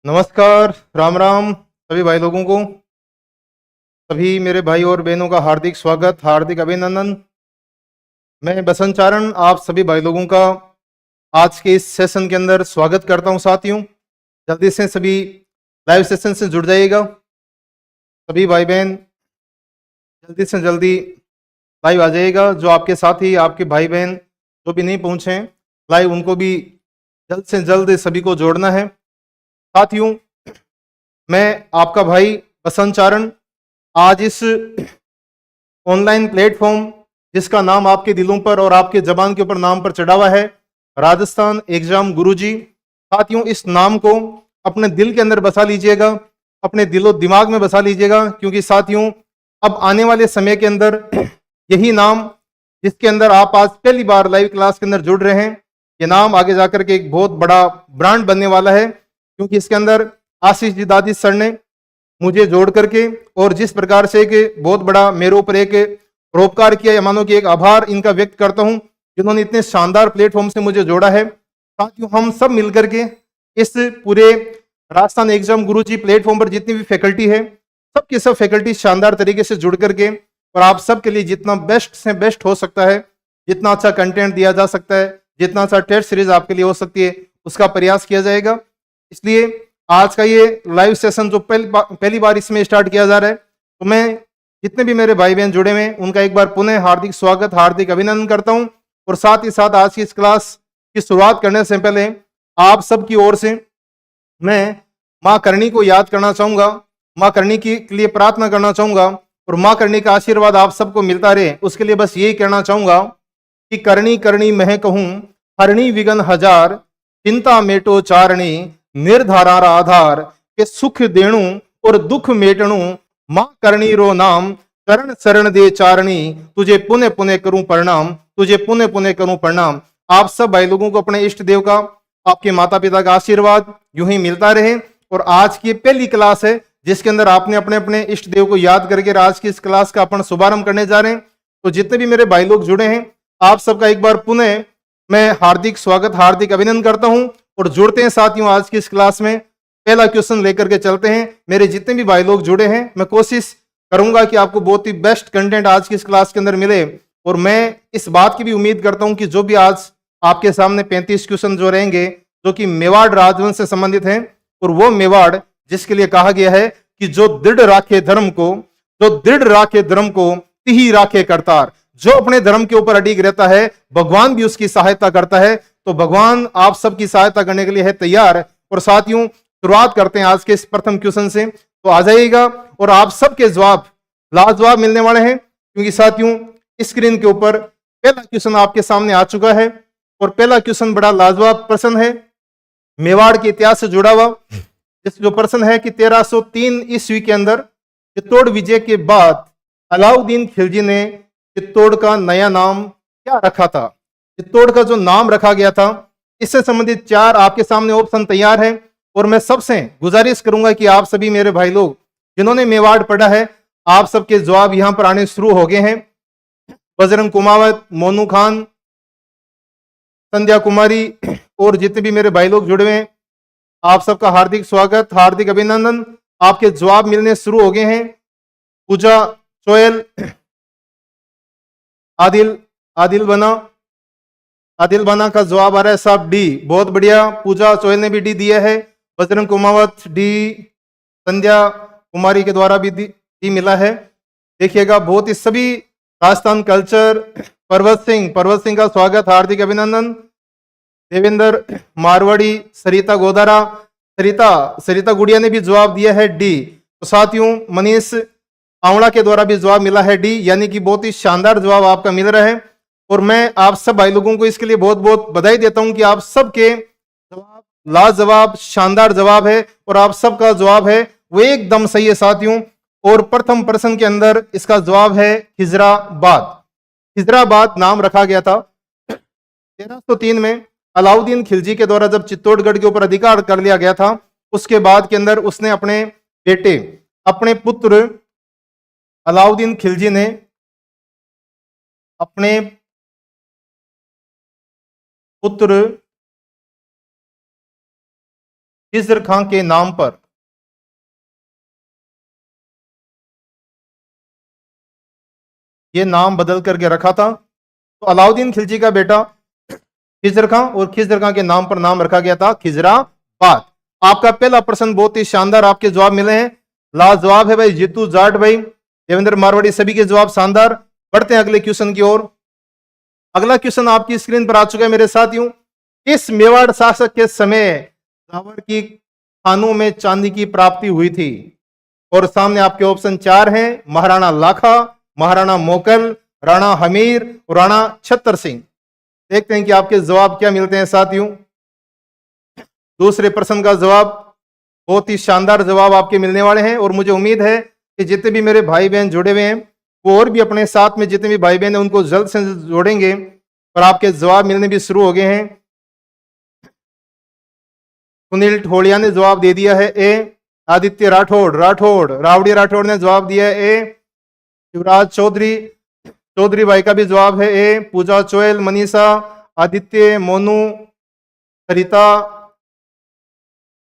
नमस्कार, राम राम सभी भाई लोगों को। सभी मेरे भाई और बहनों का हार्दिक स्वागत, हार्दिक अभिनंदन। मैं बसंत चारण आप सभी भाई लोगों का आज के इस सेशन के अंदर स्वागत करता हूं। साथियों, जल्दी से सभी लाइव सेशन से जुड़ जाइएगा। सभी भाई बहन जल्दी से जल्दी लाइव आ जाइएगा। जो आपके साथी, आपके भाई बहन जो भी नहीं पहुंचे लाइव, उनको भी जल्द से जल्द सभी को जोड़ना है। साथियों, मैं आपका भाई बसंत चारण आज इस ऑनलाइन प्लेटफॉर्म जिसका नाम आपके दिलों पर और आपके जबान के ऊपर नाम पर चढ़ा हुआ है, राजस्थान एग्जाम गुरुजी। साथियों, इस नाम को अपने दिल के अंदर बसा लीजिएगा, अपने दिलो दिमाग में बसा लीजिएगा, क्योंकि साथियों अब आने वाले समय के अंदर यही नाम जिसके अंदर आप आज पहली बार लाइव क्लास के अंदर जुड़ रहे हैं, ये नाम आगे जाकर के एक बहुत बड़ा ब्रांड बनने वाला है। क्योंकि इसके अंदर आशीष जी दादी सर ने मुझे जोड़ करके और जिस प्रकार से एक बहुत बड़ा मेरे ऊपर एक परोपकार किया, या मानो कि एक आभार इनका व्यक्त करता हूं, जिन्होंने इतने शानदार प्लेटफॉर्म से मुझे जोड़ा है। साथियों, हम सब मिलकर के इस पूरे राजस्थान एग्जाम गुरुजी प्लेटफॉर्म पर जितनी भी फैकल्टी है, सबकी सब फैकल्टी शानदार तरीके से जुड़ करके और आप सबके लिए जितना बेस्ट से बेस्ट हो सकता है, जितना अच्छा कंटेंट दिया जा सकता है, जितना अच्छा टेस्ट सीरीज आपके लिए हो सकती है, उसका प्रयास किया जाएगा। इसलिए आज का ये लाइव सेशन जो पहली बार इसमें स्टार्ट किया जा रहा है, तो मैं जितने भी मेरे भाई बहन जुड़े हुए हैं उनका एक बार पुनः हार्दिक स्वागत, हार्दिक अभिनंदन करता हूं। और साथ ही साथ आज की इस क्लास की शुरुआत करने से पहले आप सबकी ओर से मैं माँ करणी को याद करना चाहूंगा, माँ करणी के लिए प्रार्थना करना चाहूंगा, और माँ करणी का आशीर्वाद आप सबको मिलता रहे, उसके लिए बस यही कहना चाहूंगा कि करणी करणी मैं कहूं, हरणी विघन हजार, चिंता मेटो चारणी, निर्धारा आधार के सुख देणु और दुख मेटणु, माँ करणी रो नाम, करण शरण दे चारणी, तुझे पुण्य पुण्य करूं प्रणाम, तुझे पुण्य पुण्य करूं प्रणाम। आप सब भाई लोगों को अपने इष्ट देव का, आपके माता पिता का आशीर्वाद यूं ही मिलता रहे। और आज की पहली क्लास है जिसके अंदर आपने अपने अपने इष्ट देव को याद करके आज की इस क्लास का अपन शुभारंभ करने जा रहे हैं। तो जितने भी मेरे भाई लोग जुड़े हैं, आप सबका एक बार पुनः मैं हार्दिक स्वागत, हार्दिक अभिनंदन करता हूं। और जुड़ते हैं साथियों, आज की इस क्लास में पहला क्वेश्चन लेकर के चलते हैं। मेरे जितने भी भाई लोग जुड़े हैं, मैं कोशिश करूंगा कि आपको बहुत ही बेस्ट कंटेंट आज की इस क्लास के अंदर मिले। और मैं इस बात की भी उम्मीद करता हूं कि जो भी आज आपके सामने 35 क्वेश्चन जो रहेंगे, जो कि मेवाड़ राजवंश से संबंधित हैं, और वो मेवाड़ जिसके लिए कहा गया है कि जो दृढ़ राखे धर्म को, जो दृढ़ राखे धर्म को तिही राखे करतार, जो अपने धर्म के ऊपर अडिग रहता है, भगवान भी उसकी सहायता करता है। तो भगवान आप सबकी सहायता करने के लिए है तैयार। और साथियों, शुरुआत करते हैं आज के इस प्रथम क्वेश्चन से। तो आ जाइएगा और आप सबके जवाब लाजवाब मिलने वाले हैं, क्योंकि साथियों स्क्रीन के ऊपर पहला क्वेश्चन आपके सामने आ चुका है। और पहला क्वेश्चन बड़ा लाजवाब प्रश्न है, मेवाड़ के इतिहास से जुड़ा हुआ। जिस जो प्रश्न है कि 1303 ईस्वी के अंदर चित्तौड़ विजय के बाद अलाउद्दीन खिलजी ने चित्तौड़ का नया नाम क्या रखा था। चित्तौड़ का जो नाम रखा गया था, इससे संबंधित 4 आपके सामने ऑप्शन तैयार है। और मैं सबसे गुजारिश करूंगा कि आप सभी मेरे भाई लोग जिन्होंने मेवाड़ पढ़ा है, आप सबके जवाब यहां पर आने शुरू हो गए हैं। बजरंग कुमावत, मोनू खान, संध्या कुमारी और जितने भी मेरे भाई लोग जुड़े हुए हैं, आप सबका हार्दिक स्वागत, हार्दिक अभिनंदन। आपके जवाब मिलने शुरू हो गए हैं। पूजा चोयल, आदिल आदिल बना, आदिल बना का जवाब आ रहा है साहब डी। बहुत बढ़िया, पूजा चोयल ने भी डी दिया है। बजरंग कुमावत डी, संध्या कुमारी के द्वारा भी डी मिला है। देखिएगा, बहुत ही सभी राजस्थान कल्चर, पर्वत सिंह का स्वागत, हार्दिक अभिनंदन। देवेंद्र मारवाड़ी, सरिता गोदारा, सरिता गुड़िया ने भी जवाब दिया है डी। तो साथियों, मनीष आंवड़ा के द्वारा भी जवाब मिला है डी, यानी कि बहुत ही शानदार जवाब आपका मिल रहा है। और मैं आप सब भाई लोगों को इसके लिए बहुत बहुत बधाई देता हूं कि आप सबके जवाब लाजवाब शानदार जवाब है, और आप सबका जवाब है वो एकदम सही है साथियों। और प्रथम प्रश्न के अंदर इसका जवाब है खिजराबाद। खिजराबाद नाम रखा गया था 1303 में अलाउद्दीन खिलजी के द्वारा, जब चित्तौड़गढ़ के ऊपर अधिकार कर लिया गया था। उसके बाद के अंदर उसने अपने बेटे, अपने पुत्र अलाउद्दीन खिलजी ने अपने पुत्र खिज्र खां के नाम पर यह नाम बदल करके रखा था। तो अलाउद्दीन खिलजी का बेटा खिज्र खां और खिज्र खां के नाम पर नाम रखा गया था खिजराबाद। आपका पहला प्रश्न बहुत ही शानदार आपके जवाब मिले हैं, लाजवाब है भाई। जीतू जाट भाई, देवेंद्र मारवाड़ी, सभी के जवाब शानदार। बढ़ते हैं अगले क्वेश्चन की ओर। अगला क्वेश्चन आपकी स्क्रीन पर आ चुका है मेरे साथियों। इस मेवाड़ शासक के समय जावर की खानों में चांदी की प्राप्ति हुई थी? और सामने आपके ऑप्शन 4 हैं, महाराणा लाखा, महाराणा मोकल, राणा हमीर और राणा छत्तर सिंह। देखते हैं कि आपके जवाब क्या मिलते हैं साथियों। दूसरे प्रश्न का जवाब, बहुत ही शानदार जवाब आपके मिलने वाले हैं और मुझे उम्मीद है कि जितने भी मेरे भाई बहन जुड़े हुए हैं वो और भी अपने साथ में जितने भी भाई बहन हैं उनको जल्द से जल्द जोड़ेंगे और आपके जवाब मिलने भी शुरू हो गए हैं। सुनील ठोलिया ने जवाब दे दिया है ए। आदित्य रावड़ी राठौड़ ने जवाब दिया है ए। शिवराज चौधरी भाई का भी जवाब है ए। पूजा चोयल, मनीषा, आदित्य, मोनू, सरिता,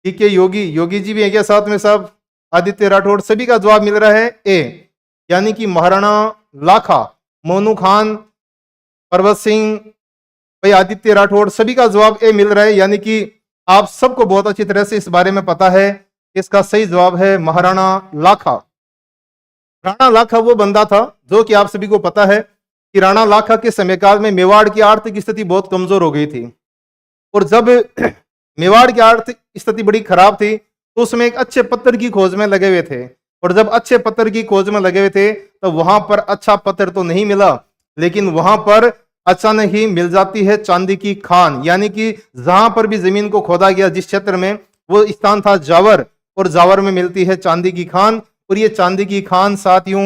के योगी जी भी है क्या साथ में सब? आदित्य राठौड़, सभी का जवाब मिल रहा है ए, यानी कि महाराणा लाखा, मोनू खान, परवत सिंह, भाई आदित्य राठौड़, सभी का जवाब ए मिल रहा है। यानी कि आप सबको बहुत अच्छी तरह से इस बारे में पता है। इसका सही जवाब है महाराणा लाखा। राणा लाखा वो बंदा था जो कि आप सभी को पता है कि राणा लाखा के समयकाल में मेवाड़ की आर्थिक स्थिति बहुत कमजोर हो गई थी और जब मेवाड़ की आर्थिक स्थिति बड़ी खराब थी तो उसमें एक अच्छे पत्थर की खोज में लगे हुए थे और जब अच्छे पत्थर की खोज में लगे हुए थे तो वहां पर अच्छा पत्थर तो नहीं मिला, लेकिन वहां पर अचानक ही मिल जाती है चांदी की खान। यानी कि जहां पर भी जमीन को खोदा गया जिस क्षेत्र में, वो स्थान था जावर और जावर में मिलती है चांदी की खान। और ये चांदी की खान साथियों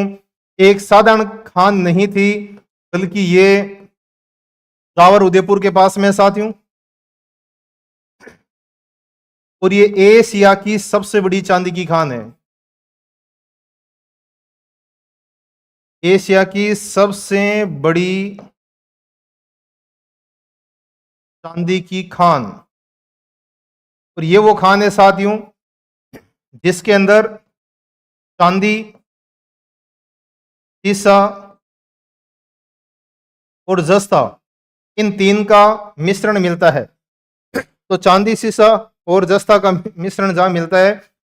एक साधारण खान नहीं थी बल्कि ये जावर उदयपुर के पास में साथियों, और ये एशिया की सबसे बड़ी चांदी की खान है। एशिया की सबसे बड़ी चांदी की खान, और ये वो खान है साथियों जिसके अंदर चांदी, सीसा और जस्ता, इन तीन का मिश्रण मिलता है। तो चांदी, सीसा और जस्ता का मिश्रण जहां मिलता है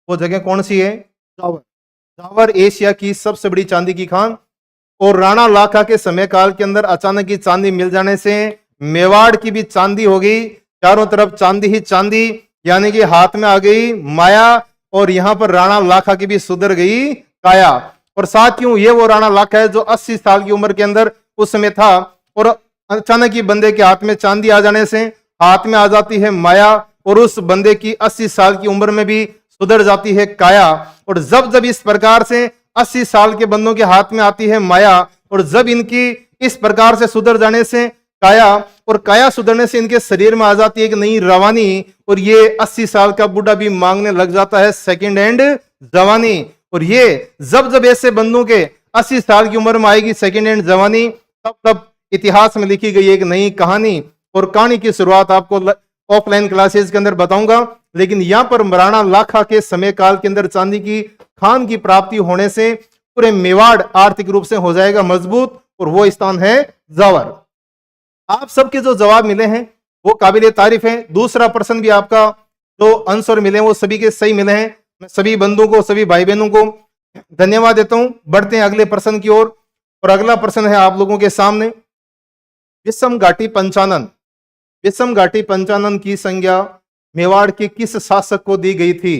वो जगह कौन सी है? जावर। जावर एशिया की सबसे बड़ी चांदी की खान। और राणा लाखा के समय काल के अंदर अचानक ही चांदी मिल जाने से मेवाड़ की भी चांदी हो गई, चारों तरफ चांदी ही चांदी, यानी कि हाथ में आ गई माया और यहां पर राणा लाखा की भी सुधर गई काया। और साथियों ये वो राणा लाखा है जो 80 साल की उम्र के अंदर उस समय था और अचानक ही बंदे के हाथ में चांदी आ जाने से हाथ में आ जाती है माया और उस बंदे की 80 साल की उम्र में भी सुधर जाती है काया। और जब जब इस प्रकार से 80 साल के बंदों के हाथ में आती है माया और जब इनकी इस प्रकार से सुधर जाने से काया और काया सुधरने से इनके शरीर में आ जाती है एक नई रवानी और ये 80 साल का बूढ़ा भी मांगने लग जाता है सेकंड हैंड जवानी। और ये जब जब ऐसे बंदों के 80 साल की उम्र में आएगी सेकंड हैंड जवानी, तब तब इतिहास में लिखी गई एक नई कहानी। और कहानी की शुरुआत आपको ऑफलाइन क्लासेस के अंदर बताऊंगा, लेकिन यहां पर राणा लाखा के समय काल के अंदर चांदी की खान की प्राप्ति होने से पूरे मेवाड़ आर्थिक रूप से हो जाएगा मजबूत और वो स्थान है जावर। आप सबके जो जवाब मिले हैं वो काबिल तारीफ है। दूसरा प्रश्न भी आपका जो आंसर मिले वो सभी के सही मिले हैं। मैं सभी बंधुओं को, सभी भाई बहनों को धन्यवाद देता हूं। बढ़ते हैं अगले प्रश्न की ओर और अगला प्रश्न है आप लोगों के सामने, विषम घाटी पंचानन। विषम घाटी पंचानन की संज्ञा मेवाड़ के किस शासक को दी गई थी?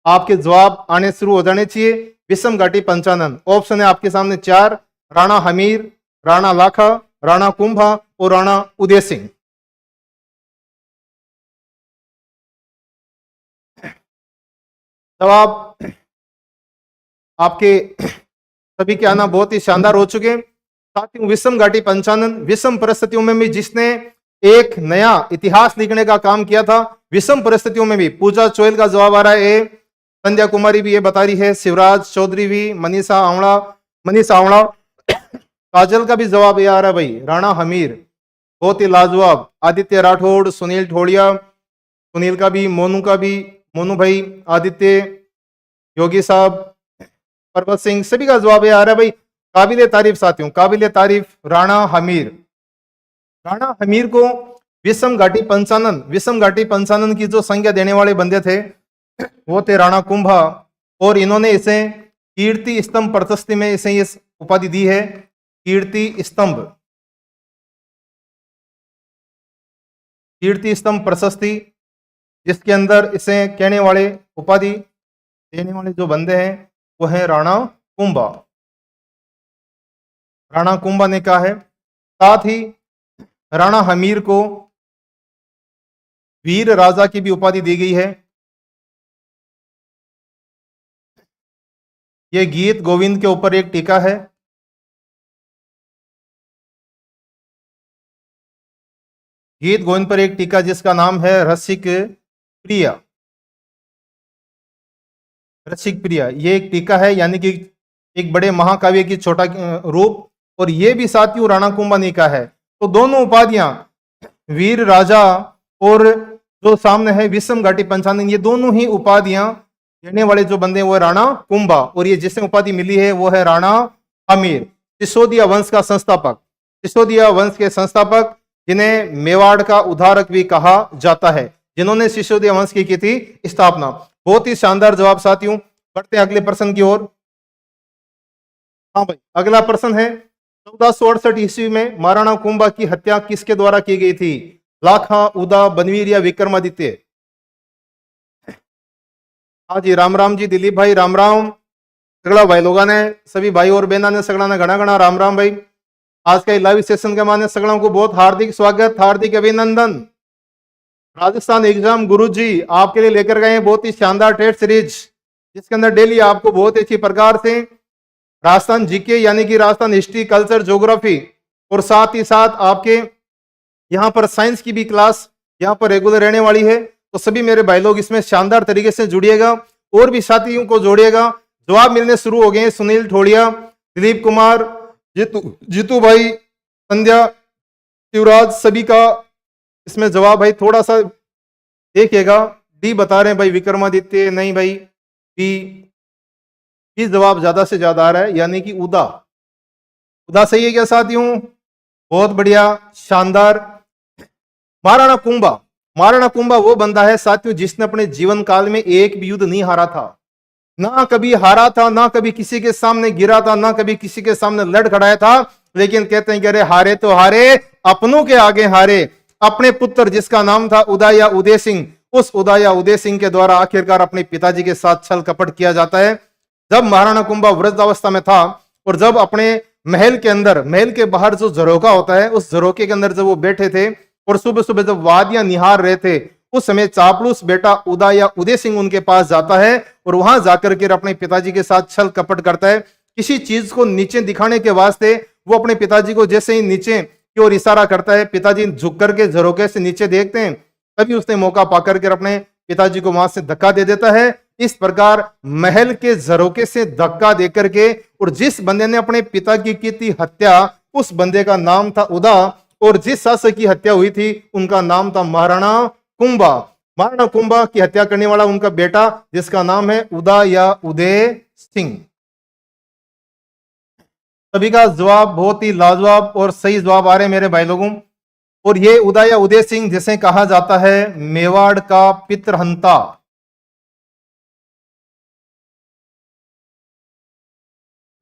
आपके जवाब आने शुरू हो जाने चाहिए। विषम घाटी पंचानन, ऑप्शन है आपके सामने 4, राणा हमीर, राणा लाखा, राणा कुंभा और राणा उदय सिंह। जवाब आपके सभी के आना बहुत ही शानदार हो चुके। साथियों विषम घाटी पंचानन विषम परिस्थितियों में भी जिसने एक नया इतिहास लिखने का काम किया था, विषम परिस्थितियों में भी। पूजा चोयल का जवाब आ रहा है ए, संध्या कुमारी भी ये बता रही है, शिवराज चौधरी भी, मनीषा आवड़ा, काजल का भी जवाब ये आ रहा है भाई राणा हमीर, बहुत ही लाजवाब। आदित्य राठौड़, सुनील ठोड़िया, सुनील का भी, मोनू का भी, मोनू भाई, आदित्य, योगी साहब, परबत सिंह, सभी का जवाब ये आ रहा है भाई। काबिले तारीफ साथियों, काबिले तारीफ राणा हमीर। राणा हमीर को विषम घाटी पंचानन की जो संज्ञा देने वाले बंदे थे वो थे राणा कुंभा, और इन्होंने इसे कीर्ति स्तंभ प्रशस्ति में इसे इस उपाधि दी है, कीर्ति स्तंभ, कीर्ति स्तंभ प्रशस्ति, जिसके अंदर इसे कहने वाले उपाधि देने वाले जो बंदे हैं वो है राणा कुंभा। राणा कुंभा ने कहा है। साथ ही राणा हमीर को वीर राजा की भी उपाधि दी गई है। यह गीत गोविंद के ऊपर एक टीका है। गीत गोविंद पर एक टीका जिसका नाम है रसिक प्रिया। रसिक प्रिया ये एक टीका है, यानी कि एक बड़े महाकाव्य की छोटा रूप, और ये भी साथियों राणा कुंभा ने का है। तो दोनों उपाधियां वीर राजा और जो सामने है विषम घाटी पंचानन, ये दोनों ही उपाधियां देने वाले जो बंदे वो है राणा कुंभा, और ये जिसे उपाधि मिली है वो है राणा हमीर, सिसोदिया वंश का संस्थापक। सिसोदिया वंश के संस्थापक जिन्हें मेवाड़ का उद्धारक भी कहा जाता है, जिन्होंने सिसोदिया वंश की थी स्थापना। बहुत ही शानदार जवाब साथियों। बढ़ते हैं अगले प्रश्न की ओर। हाँ भाई, अगला प्रश्न है 1468 ईस्वी में महाराणा कुंभा की हत्या किसके द्वारा की गई थी? लाखा, उदा, बनवीर या विक्रमादित्य? हाँ जी, राम राम जी, दिलीप भाई राम राम। सगड़ा भाई लोगों ने, सभी भाई और बहना ने सगड़ा ने घना घना राम राम भाई। आज का लाइव सेशन के माने सगड़ों को बहुत हार्दिक स्वागत, हार्दिक अभिनंदन। राजस्थान एग्जाम गुरुजी आपके लिए लेकर गए हैं बहुत ही शानदार टेस्ट सीरीज, जिसके अंदर डेली आपको बहुत अच्छी प्रकार से राजस्थान जीके यानी कि राजस्थान हिस्ट्री, कल्चर, ज्योग्राफी, और साथ ही साथ आपके यहाँ पर साइंस की भी क्लास यहाँ पर रेगुलर रहने वाली है। तो सभी मेरे भाई लोग इसमें शानदार तरीके से जुड़िएगा और भी साथियों को जोड़िएगा। जवाब मिलने शुरू हो गए। सुनील ठोड़िया, दिलीप कुमार, जीतू भाई, संध्या, शिवराज, सभी का इसमें जवाब भाई थोड़ा सा देखिएगा। डी बता रहे हैं भाई विक्रमादित्य, नहीं भाई बी जवाब ज्यादा से ज्यादा आ रहा है, यानी कि उदा। उदा सही है क्या साथियों? बहुत बढ़िया, शानदार। महाराणा कुंभा, महाराणा कुंभा वो बंदा है साथियों जिसने अपने जीवन काल में एक भी युद्ध नहीं हारा था, ना कभी हारा था, ना कभी किसी के सामने गिरा था, ना कभी किसी के सामने लड़ खड़ाया था। लेकिन कहते हैं कि अरे हारे तो हारे, अपनों के आगे हारे। अपने पुत्र जिसका नाम था उदय या उदय सिंह, उस उदय या उदय सिंह के द्वारा आखिरकार अपने पिताजी के साथ छल कपट किया जाता है। जब महाराणा कुंभा वृद्धावस्था में था और जब अपने महल के अंदर, महल के बाहर जो झरोका होता है, उस झरोके के अंदर जब वो बैठे थे और सुबह सुबह जब वादियां निहार रहे थे, उस समय चापलूस बेटा उदय या उदय सिंह उनके पास जाता है और वहां जाकर के अपने पिताजी के साथ छल कपट करता है। किसी चीज को नीचे दिखाने के वास्ते वो अपने पिताजी को जैसे ही नीचे की ओर इशारा करता है, पिताजी झुक करके झरोके से नीचे देखते हैं, तभी उसने मौका पाकर के अपने पिताजी को वहां से धक्का दे देता है। इस प्रकार महल के झरोके से धक्का देकर के, और जिस बंदे ने अपने पिता की थी हत्या, उस बंदे का नाम था उदा, और जिस शासक की हत्या हुई थी उनका नाम था महाराणा कुंभा। महाराणा कुंभा की हत्या करने वाला उनका बेटा जिसका नाम है उदय या उदय सिंह। सभी का जवाब बहुत ही लाजवाब और सही जवाब आ रहे हैं मेरे भाई लोगों। और ये उदय या उदय सिंह जिसे कहा जाता है मेवाड़ का पितृहंता।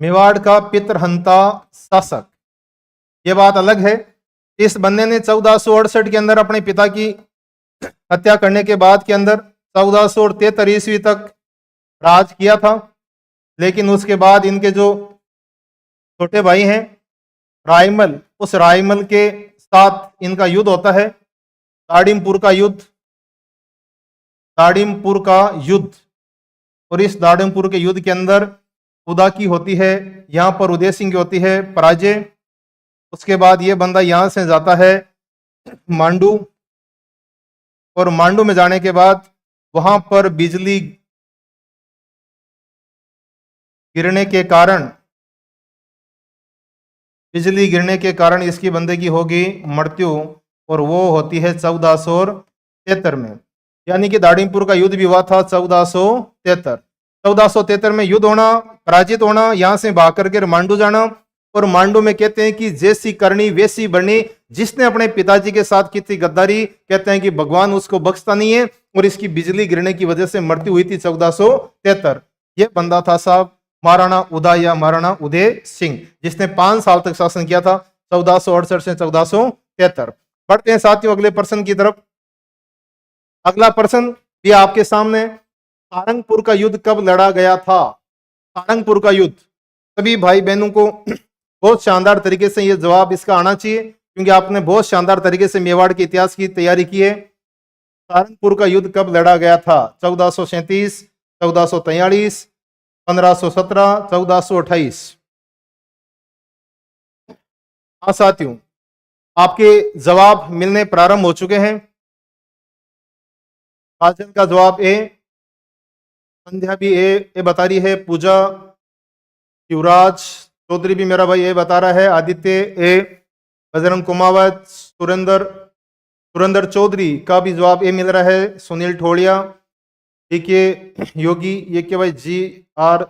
मेवाड़ का पितृहंता शासक, ये बात अलग है। इस बंदे ने 1468 के अंदर अपने पिता की हत्या करने के बाद के अंदर 1473 ईस्वी तक राज किया था। लेकिन उसके बाद इनके जो छोटे भाई हैं रायमल, उस रायमल के साथ इनका युद्ध होता है, दाड़िमपुर का युद्ध, दाड़िमपुर का युद्ध। और इस दाड़िमपुर के युद्ध के अंदर उदा की होती है, यहां पर उदय सिंह की होती है पराजय। उसके बाद ये बंदा यहां से जाता है मांडू, और मांडू में जाने के बाद वहां पर बिजली गिरने के कारण इसकी बंदे की होगी मृत्यु, और वो होती है 1473 में। यानी कि दाड़ीमपुर का युद्ध भी हुआ था 1473। 1473 में युद्ध होना, पराजित होना, यहां से भाग करके मांडू जाना, और मांडू में कहते हैं कि जैसी करनी वैसी बनी, जिसने अपने पिताजी के साथ की थी गद्दारी, कहते हैं कि भगवान उसको बख्शता नहीं है, और इसकी बिजली गिरने की वजह से मृत्यु हुई थी 1473। यह बंदा था साहब महाराणा उदय या महाराणा उदय सिंह, जिसने 5 साल तक शासन किया था 1468 से 1473। बढ़ते हैं साथियों अगले प्रश्न की तरफ। अगला प्रश्न भी आपके सामने, सारंगपुर का युद्ध कब लड़ा गया था? सारंगपुर का युद्ध, सभी भाई बहनों को बहुत शानदार तरीके से यह जवाब इसका आना चाहिए, क्योंकि आपने बहुत शानदार तरीके से मेवाड़ के इतिहास की तैयारी की है। सारंगपुर का युद्ध कब लड़ा गया था? 1437, 1443, 1517, 1428। हाँ साथियों, आपके जवाब मिलने प्रारंभ हो चुके हैं। काजल का जवाब ए, संध्या भी ए बता रही है, पूजा, युवराज चौधरी भी मेरा भाई ए बता रहा है, आदित्य ए, बजरंग कुमावत, सुरेंद्र चौधरी का भी जवाब ए मिल रहा है, सुनील ठोड़िया, के योगी, ये के भाई जी आर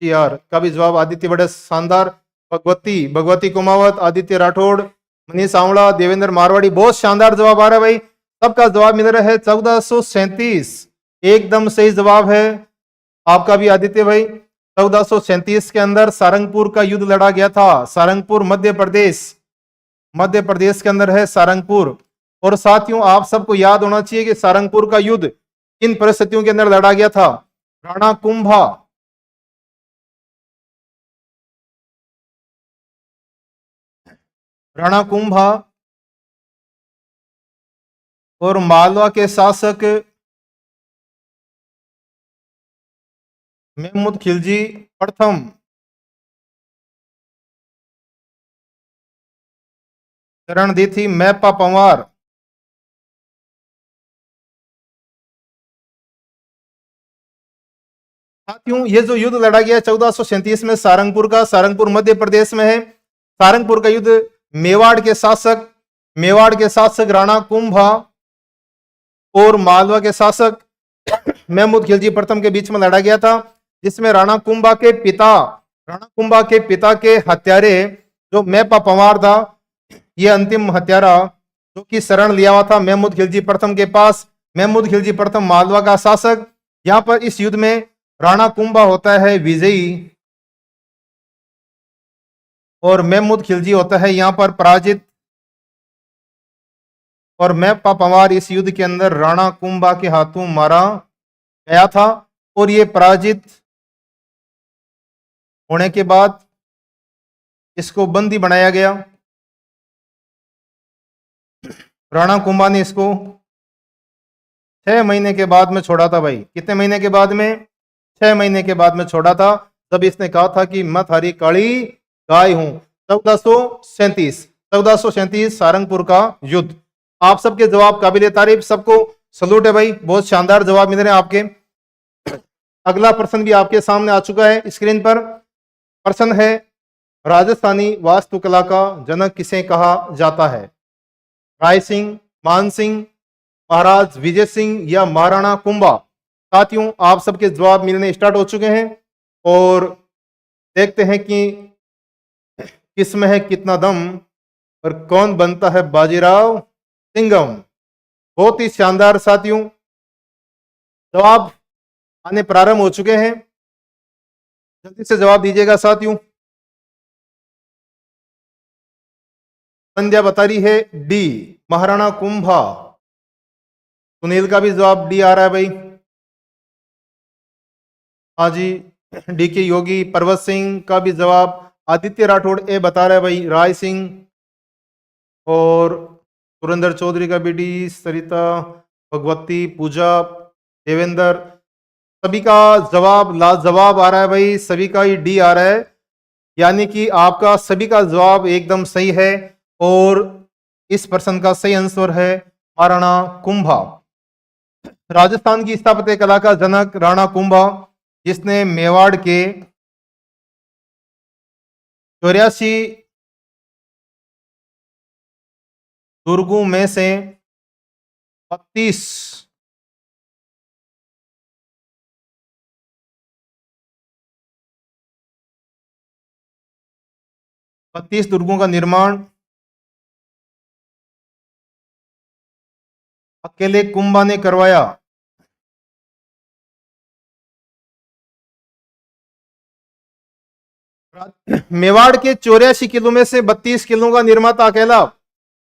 का भी जवाब आदित्य बड़े शानदार, भगवती कुमावत, आदित्य राठौड़, मनीष आंवला, देवेंद्र मारवाड़ी, बहुत शानदार जवाब आ रहा है भाई, सबका जवाब मिल रहा है 1437, एकदम सही जवाब है आपका भी आदित्य भाई। 1437 के अंदर सारंगपुर का युद्ध लड़ा गया था। सारंगपुर मध्य प्रदेश के अंदर है सारंगपुर। और साथियों आप सबको याद होना चाहिए कि सारंगपुर का युद्ध किन परिस्थितियों के अंदर लड़ा गया था? राणा कुंभा, और मालवा के शासक महमूद खिलजी प्रथम, शरण दी थी मैप्पा पंवार। साथियों ये जो युद्ध लड़ा गया 1437 में सारंगपुर का, सारंगपुर मध्य प्रदेश में है। सारंगपुर का युद्ध मेवाड़ के शासक राणा कुंभा और मालवा के शासक महमूद खिलजी प्रथम के बीच में लड़ा गया था, जिसमें राणा कुंभा के पिता के हत्यारे जो मैप्पा पंवार था, यह अंतिम हत्यारा जो कि शरण लिया हुआ था महमूद खिलजी प्रथम के पास। महमूद खिलजी प्रथम मालवा का शासक। यहां पर इस युद्ध में राणा कुंभा होता है विजयी और महमूद खिलजी होता है यहां पर पराजित, और मैप्पा पंवार इस युद्ध के अंदर राणा कुंभा के हाथों मारा गया था, और ये पराजित होने के बाद इसको बंदी बनाया गया। राणा कुंभा ने इसको 6 महीने के बाद में छोड़ा था भाई। कितने महीने के बाद में? 6 महीने के बाद में छोड़ा था, तब इसने कहा था कि मैं थारी काली गाय हूं। 1437 सारंगपुर का युद्ध। आप सबके जवाब काबिले तारीफ, सबको सलूट है भाई, बहुत शानदार जवाब मिल रहे हैं आपके। अगला प्रश्न भी आपके सामने आ चुका है स्क्रीन पर। प्रश्न है, राजस्थानी वास्तुकला का जनक किसे कहा जाता है? राय सिंह, मान सिंह, महाराज विजय सिंह या महाराणा कुंभा? साथियों आप सबके जवाब मिलने स्टार्ट हो चुके हैं, और देखते हैं कि किसमें है कितना दम और कौन बनता है बाजीराव सिंघम। बहुत ही शानदार साथियों, जवाब आने प्रारंभ हो चुके हैं, जल्दी से जवाब दीजिएगा साथियों। संध्या बता रही है डी, महाराणा कुंभा। सुनील का भी जवाब डी आ रहा है भाई। हाँ जी, डी के योगी, पर्वत सिंह का भी जवाब, आदित्य राठौड़ ए बता रहा है भाई राय सिंह, और सुरेंद्र चौधरी का भी डी, सरिता, भगवती, पूजा, देवेंद्र, सभी का जवाब लाजवाब आ रहा है भाई, सभी का ही डी आ रहा है, यानी कि आपका सभी का जवाब एकदम सही है, और इस प्रश्न का सही आंसर है महाराणा कुंभा। राजस्थान की स्थापत्य कला का जनक राणा कुंभा, जिसने मेवाड़ के 84 दुर्गों में से 32 32 दुर्गों का निर्माण अकेले कुंभा ने करवाया। मेवाड़ के 84 किलो में से 32 किलो का निर्माता अकेला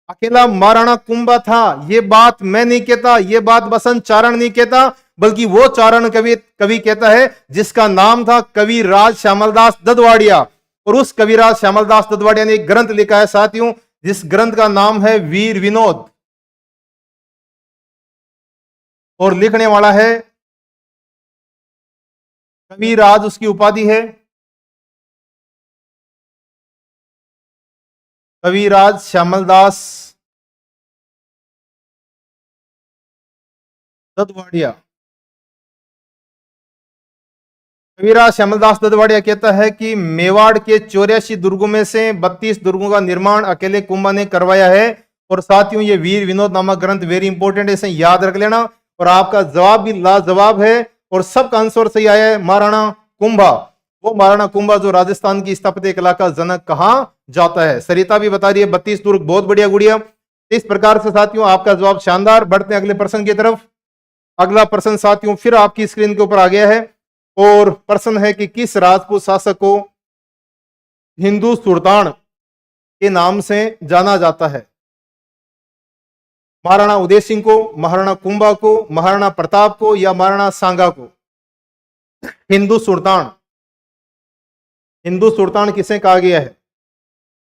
अकेला महाराणा कुंभा था। ये बात मैं नहीं कहता, ये बात बसंत चारण नहीं कहता, बल्कि वो चारण कवि कहता है जिसका नाम था कविराज श्यामलदास ददवाड़िया। और उस कविराज श्यामलदास ददवाड़िया ने एक ग्रंथ लिखा है साथियों, जिस ग्रंथ का नाम है वीर विनोद, और लिखने वाला है कविराज, उसकी उपाधि है कविराज श्यामलदास ददवाड़िया। कविराज श्यामलदास ददवाड़िया कहता है कि मेवाड़ के 84 दुर्गों में से 32 दुर्गों का निर्माण अकेले कुंभा ने करवाया है। और साथियों ये वीर विनोद नामक ग्रंथ वेरी इंपॉर्टेंट है, इसे याद रख लेना। और आपका जवाब भी लाजवाब है और सबका आंसर सही आया है, महाराणा कुंभा। वो महाराणा कुंभा जो राजस्थान की स्थापत्य कला का जनक कहा जाता है। सरिता भी बता रही है 32 दुर्ग, बहुत बढ़िया गुड़िया। इस प्रकार से साथियों आपका जवाब शानदार। बढ़ते हैं अगले प्रश्न की तरफ। अगला प्रश्न साथियों फिर आपकी स्क्रीन के ऊपर आ गया है और प्रश्न है कि किस राजपूत शासक को हिंदू सुल्तान के नाम से जाना जाता है? महाराणा उदय सिंह को, महाराणा कुंभा को, महाराणा प्रताप को या महाराणा सांगा को? हिंदू सुल्तान, हिंदू सुल्तान किसे कहा गया है?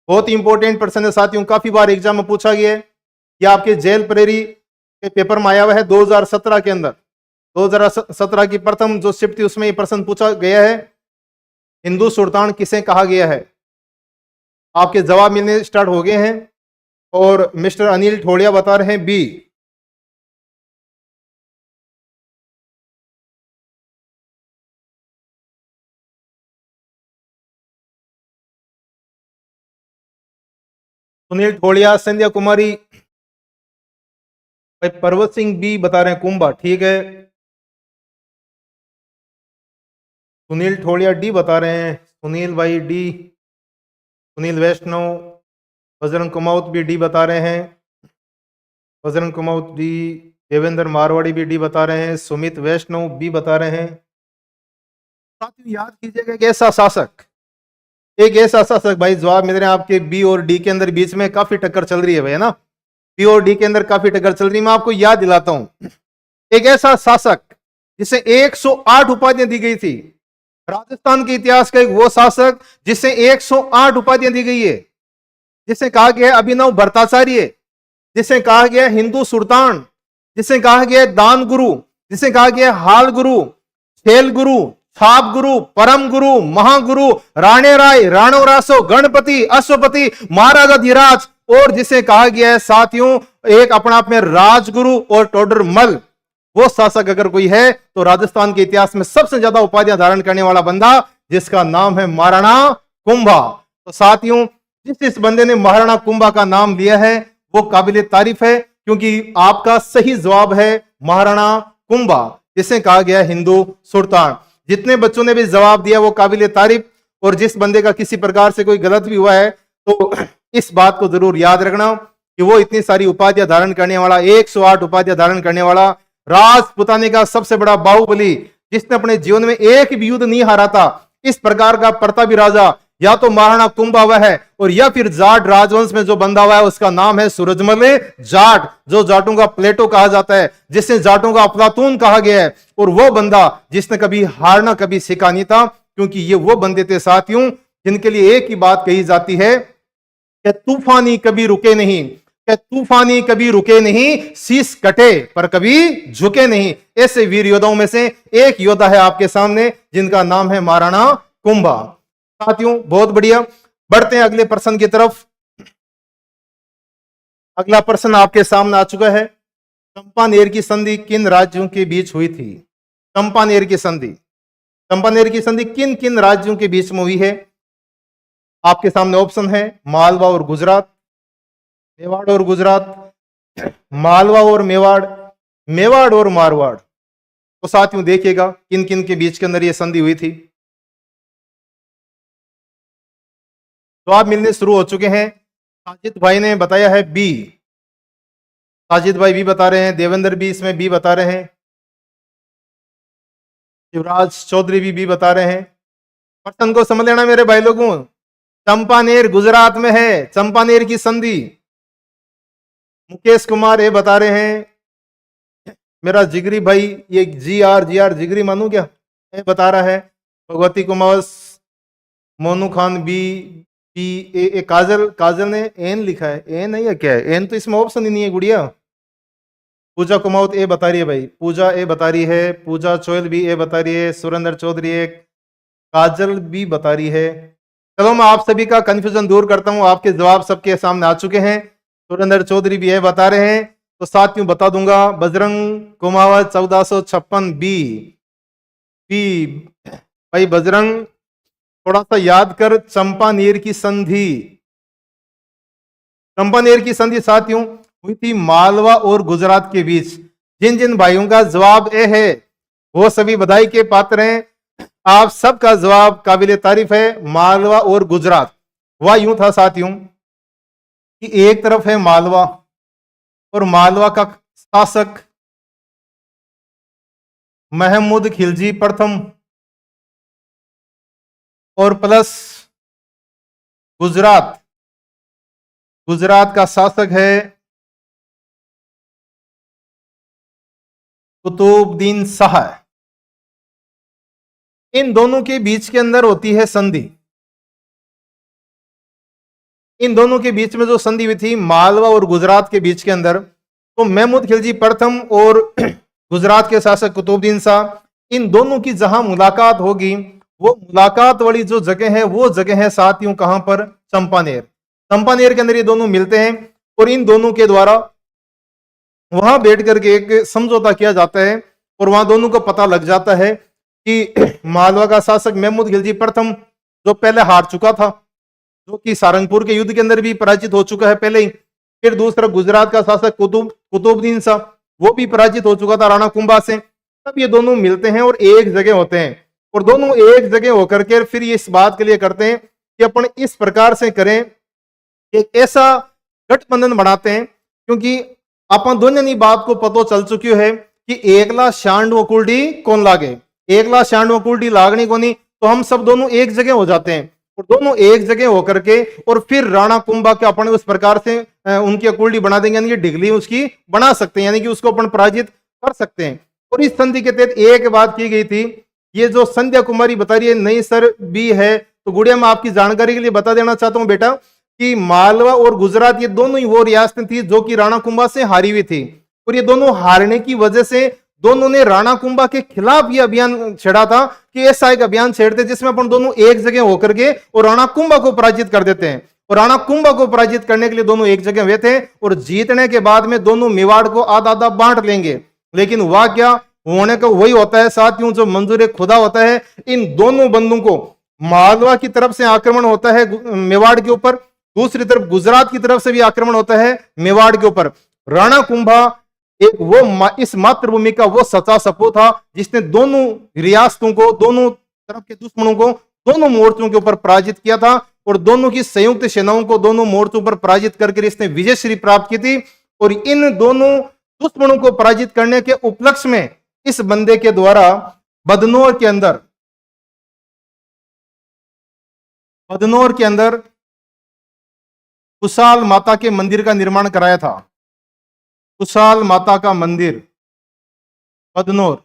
बहुत ही इंपॉर्टेंट प्रश्न है साथियों, काफी बार एग्जाम में पूछा गया है। यह आपके जेल प्रेरी के पेपर में आया हुआ है 2017 के अंदर। 2017 की प्रथम जो शिफ्ट थी उसमें यह प्रश्न पूछा गया है, हिंदू सुल्तान किसे कहा गया है? आपके जवाब मिलने स्टार्ट हो गए हैं और मिस्टर अनिल ठोड़िया बता रहे हैं बी। सुनील ठोड़िया, संध्या कुमारी, भाई पर्वत सिंह बी बता रहे हैं कुंभा, ठीक है। सुनील ठोड़िया डी बता रहे हैं, सुनील भाई डी। सुनील वैष्णव, बजरंग कुमाऊत भी डी बता रहे हैं, बजरंग कुमाऊत डी। देवेंद्र मारवाड़ी भी डी बता रहे हैं, सुमित वैष्णव बी बता रहे हैं। साथियों याद कीजिएगा एक ऐसा शासक भाई, जवाब मिल रहे हैं आपके बी और डी के अंदर, बीच में काफी टक्कर चल रही है भाई, है ना। बी और डी के अंदर काफी टक्कर चल रही है। मैं आपको याद दिलाता हूं, एक ऐसा शासक जिसे 108 उपाधियां दी गई थी। राजस्थान के इतिहास का एक वो शासक जिसे 108 उपाधियां दी गई है, जिसे कहा गया है अभिनव भट्टाचार्य, जिसे कहा गया हिंदू सुल्तान, जिसे कहा गया दान गुरु, जिसे कहा गया हाल गुरु, खेल गुरु, छाप गुरु, परम गुरु, महागुरु, राणे राय, राणो रासो, गणपति, अश्वपति, महाराजा धीराज, और जिसे कहा गया है साथियों एक अपना आप में राजगुरु और टोडरमल। वो शासक अगर कोई है तो राजस्थान के इतिहास में सबसे ज्यादा उपाधियां धारण करने वाला बंदा, जिसका नाम है महाराणा कुंभा। तो साथियों जिस बंदे ने महाराणा कुंभा का नाम लिया है वो काबिले तारीफ है, क्योंकि आपका सही जवाब है महाराणा कुंभा, जिसे कहा गया हिंदू सुल्तान। जितने बच्चों ने भी जवाब दिया वो काबिले तारीफ, और जिस बंदे का किसी प्रकार से कोई गलत भी हुआ है तो इस बात को जरूर याद रखना कि वो इतनी सारी उपाधियां धारण करने वाला, 108 उपाधियां धारण करने वाला, राजपुताने का सबसे बड़ा बाहुबली, जिसने अपने जीवन में एक भी युद्ध नहीं हारा था, इस प्रकार का प्रतापी राजा या तो महाराणा कुंभा हुआ है, और या फिर जाट राजवंश में जो बंदा हुआ है उसका नाम है सूरजमल जाट, जो जाटों का प्लेटो कहा जाता है, जिससे जाटों का अफलातून कहा गया है। और वो बंदा जिसने कभी हारना कभी सीखा नहीं था, क्योंकि ये वो बंदे थे साथियों जिनके लिए एक ही बात कही जाती है कि तूफानी कभी रुके नहीं, कि तूफानी कभी रुके नहीं, शीश कटे पर कभी झुके नहीं। ऐसे वीर योद्धाओं में से एक योद्धा है आपके सामने जिनका नाम है महाराणा कुंभा। साथियों बहुत बढ़िया, बढ़ते हैं अगले प्रश्न की तरफ। अगला प्रश्न आपके सामने आ चुका है, चंपानेर की संधि किन राज्यों के बीच हुई थी? चंपानेर की संधि, चंपानेर की संधि किन किन राज्यों के बीच में हुई है? आपके सामने ऑप्शन है मालवा और गुजरात, मेवाड़ और गुजरात, मालवा और मेवाड़, मेवाड़ और मारवाड़। तो साथियों देखिएगा किन किन के बीच के अंदर यह संधि हुई थी। जवाब मिलने शुरू हो चुके हैं। साजिद भाई ने बताया है बी, साजिद भाई बी बता रहे हैं, देवेंद्र भी इसमें बी बता रहे हैं, शिवराज चौधरी भी बी बता रहे हैं। प्रश्न को समझ लेना मेरे भाई लोगों, चंपानेर गुजरात में है, चंपानेर की संधि। मुकेश कुमार ये बता रहे हैं, मेरा जिगरी भाई ये जी आर जिगरी मानू क्या, ये बता रहा है। भगवती कुमार, मोनू खान बी, बी ए काजल ने एन लिखा है, एन नहीं है क्या है, एन तो इसमें ऑप्शन ही नहीं है गुड़िया। पूजा कुमावत ए बता रही है भाई, पूजा ए बता रही है, पूजा चोयल भी ए बता रही है, सुरेंद्र चौधरी ए, काजल भी बता रही है। चलो मैं आप सभी का कंफ्यूजन दूर करता हूं, आपके जवाब सबके सामने आ चुके हैं। सुरेंद्र चौधरी भी ए बता रहे हैं, तो साथियों बता दूंगा, बजरंग कुमावत 1456 बी। बी भाई बजरंग, थोड़ा सा याद कर, चंपानेर की संधि, चंपानेर की संधि साथियों हुई थी मालवा और गुजरात के बीच। जिन जिन भाइयों का जवाब ए है वो सभी बधाई के पात्र हैं। आप सबका जवाब काबिल तारीफ है, मालवा और गुजरात। वह यूं था साथियों कि एक तरफ है मालवा, और मालवा का शासक महमूद खिलजी प्रथम, और प्लस गुजरात, गुजरात का शासक है कुतुबुद्दीन शाह। इन दोनों के बीच के अंदर होती है संधि। इन दोनों के बीच में जो संधि हुई थी मालवा और गुजरात के बीच के अंदर, तो महमूद खिलजी प्रथम और गुजरात के शासक कुतुबुद्दीन शाह, इन दोनों की जहां मुलाकात होगी, वो मुलाकात वाली जो जगह है वो जगह है साथियों कहां पर, चंपानेर। चंपानेर के अंदर ये दोनों मिलते हैं, और इन दोनों के द्वारा वहां बैठ करके एक समझौता किया जाता है, और वहां दोनों को पता लग जाता है कि मालवा का शासक महमूद खिलजी प्रथम जो पहले हार चुका था, जो कि सारंगपुर के युद्ध के अंदर भी पराजित हो चुका है पहले ही, फिर दूसरा गुजरात का शासक कुतुबुद्दीन शाह, वो भी पराजित हो चुका था राणा कुंभा से। तब ये दोनों मिलते हैं और एक जगह होते हैं, और दोनों एक जगह होकर के फिर ये इस बात के लिए करते हैं कि अपन इस प्रकार से करें, एक ऐसा गठबंधन बनाते हैं, क्योंकि अपन दोनों ने बात को पतो चल चुकी है कि एकला शांडव कुलडी कौन लागे, एकला शांडव कुलडी लागनी को नहीं, तो हम सब दोनों एक जगह हो जाते हैं, और दोनों एक जगह होकर के और फिर राणा कुंभा के अपन उस प्रकार से उनकी कुलडी बना देंगे, यानी कि डिगली उसकी बना सकते हैं, यानी कि उसको अपन पराजित कर सकते हैं। और इस संधि के तहत एक बात की गई थी, ये जो संध्या कुमारी बता रही है नहीं सर बी है, तो गुड़िया मैं आपकी जानकारी के लिए बता देना चाहता हूं बेटा कि मालवा और गुजरात ये दोनों ही वो रियासतें थी जो कि राणा कुंभा से हारी हुई थी, और ये दोनों हारने की वजह से दोनों ने राणा कुंभा के खिलाफ ये अभियान छेड़ा था कि ऐसा एक अभियान छेड़ते जिसमें अपन दोनों एक जगह होकर के और राणा कुंभा को पराजित कर देते हैं। और राणा कुंभा को पराजित करने के लिए दोनों एक जगह हुए थे, और जीतने के बाद में दोनों मेवाड़ को आधा आधा बांट लेंगे। लेकिन वह क्या होने का वही होता है साथियों जो मंजूर खुदा होता है। इन दोनों बंदों को मालवा की तरफ से आक्रमण होता है मेवाड़ के ऊपर, दूसरी तरफ गुजरात की तरफ से भी आक्रमण होता है मेवाड़ के ऊपर। राणा कुंभा एक वो इस मातृभूमि का वो सच्चा सपूत था जिसने दोनों रियासतों को, दोनों तरफ के दुश्मनों को दोनों मोर्चों के ऊपर पराजित किया था, और दोनों की संयुक्त सेनाओं को दोनों मोर्चों पर पराजित करके इसने विजयश्री प्राप्त की थी। और इन दोनों दुश्मनों को पराजित करने के उपलक्ष्य में इस बंदे के द्वारा बदनौर के अंदर कुशाल माता के मंदिर का निर्माण कराया था। कुशाल माता का मंदिर बदनौर,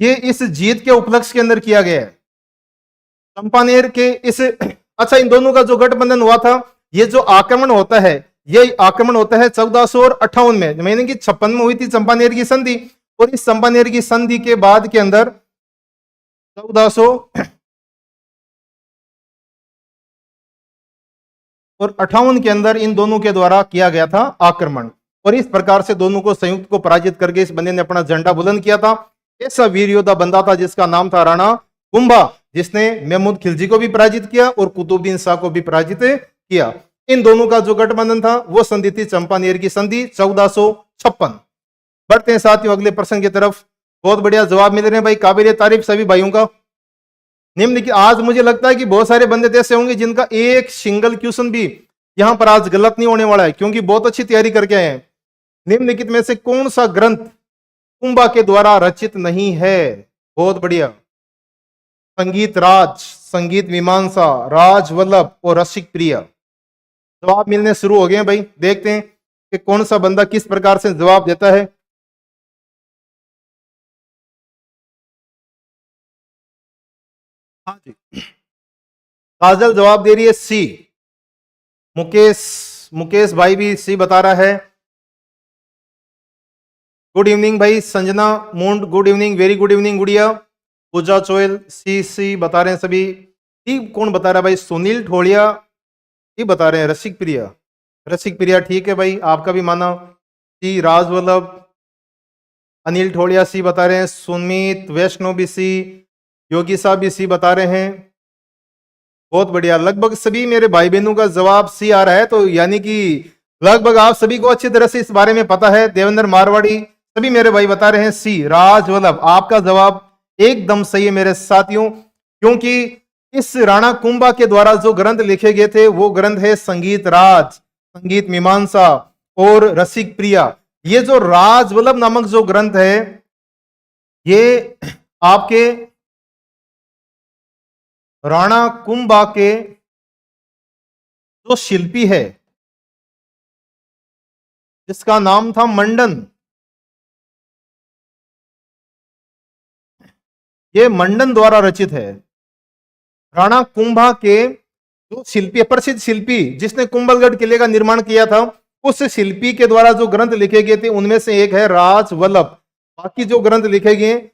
ये इस जीत के उपलक्ष्य के अंदर किया गया है। चंपानेर के इस अच्छा, इन दोनों का जो गठबंधन हुआ था, ये जो आक्रमण होता है, ये आक्रमण होता है 1458 में, यानी कि 56 में हुई थी चंपानेर की संधि। और इस चंपानेर की संधि के बाद के अंदर 1458 के अंदर इन दोनों के द्वारा किया गया था आक्रमण, और इस प्रकार से दोनों को संयुक्त को पराजित करके इस बंदे ने अपना झंडा बुलंद किया था। ऐसा वीर योद्धा बंदा था जिसका नाम था राणा कुंभा, जिसने महमूद खिलजी को भी पराजित किया और कुतुबुद्दीन शाह को भी पराजित किया। इन दोनों का जो गठबंधन था वो संधि थी चंपानेर की संधि 1456। बढ़ते हैं साथियों अगले प्रश्न की तरफ। बहुत बढ़िया जवाब मिल रहे हैं भाई, काबिल तारीफ सभी भाइयों का। निम्नलिखित, आज मुझे लगता है कि बहुत सारे बंदे ऐसे होंगे जिनका एक सिंगल क्वेश्चन भी यहां पर आज गलत नहीं होने वाला है, क्योंकि बहुत अच्छी तैयारी करके आए हैं। निम्नलिखित में से कौन सा ग्रंथ कुंभा के द्वारा रचित नहीं है? बहुत बढ़िया। संगीत राज, संगीत मीमांसा, राज वल्लभ और रसिक प्रिया। जवाब मिलने शुरू हो गए हैं भाई, देखते हैं कि कौन सा बंदा किस प्रकार से जवाब देता है। हाँ जी, काजल जवाब दे रही है सी। मुकेश मुकेश भाई भी सी बता रहा है। गुड इवनिंग भाई। संजना मुंड good evening, very good evening गुड़िया। पूजा चोयल सी सी बता रहे हैं सभी। टी कौन बता रहा है भाई? सुनील ठोड़िया ये बता रहे हैं रसिक प्रिया। रसिक प्रिया ठीक है भाई, आपका भी माना। सी राजवल्लभ, अनिल ठोड़िया सी बता रहे हैं। सुमित वैष्णव भी सी, योगी साहब भी सी बता रहे हैं। बहुत बढ़िया, लगभग सभी मेरे भाई बहनों का जवाब सी आ रहा है, तो यानी कि लगभग आप सभी को अच्छी तरह से इस बारे में पता है। देवेंद्र मारवाड़ी सभी मेरे भाई बता रहे हैं सी राजवल्लभ। आपका जवाब एकदम सही है मेरे साथियों, क्योंकि इस राणा कुंभा के द्वारा जो ग्रंथ लिखे गए थे वो ग्रंथ है संगीत राज, संगीत मीमांसा और रसिक प्रिया। ये जो राजवल्लभ नामक जो ग्रंथ है ये आपके राणा कुंभा के जो शिल्पी है जिसका नाम था मंडन, ये मंडन द्वारा रचित है। राणा कुंभा के जो शिल्पी, प्रसिद्ध शिल्पी जिसने कुंभलगढ़ किले का निर्माण किया था, उस शिल्पी के द्वारा जो ग्रंथ लिखे गए थे उनमें से एक है राजवल्लभ। बाकी जो ग्रंथ लिखे गए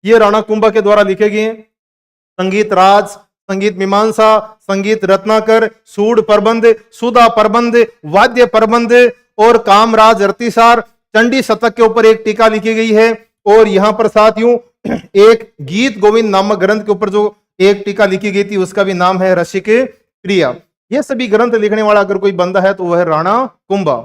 ये राणा कुंभा के द्वारा लिखे गए। संगीत राज, संगीत मीमांसा, संगीत रत्नाकर, सूड प्रबंध, सुधा प्रबंध, वाद्य प्रबंध और कामराज रतिसार, चंडी शतक के ऊपर एक टीका लिखी गई है। और यहां पर साथियों एक गीत गोविंद नामक ग्रंथ के ऊपर जो एक टीका लिखी गई थी उसका भी नाम है रसिक प्रिया। ये सभी ग्रंथ लिखने वाला अगर कोई बंदा है तो वह है राणा कुंभा।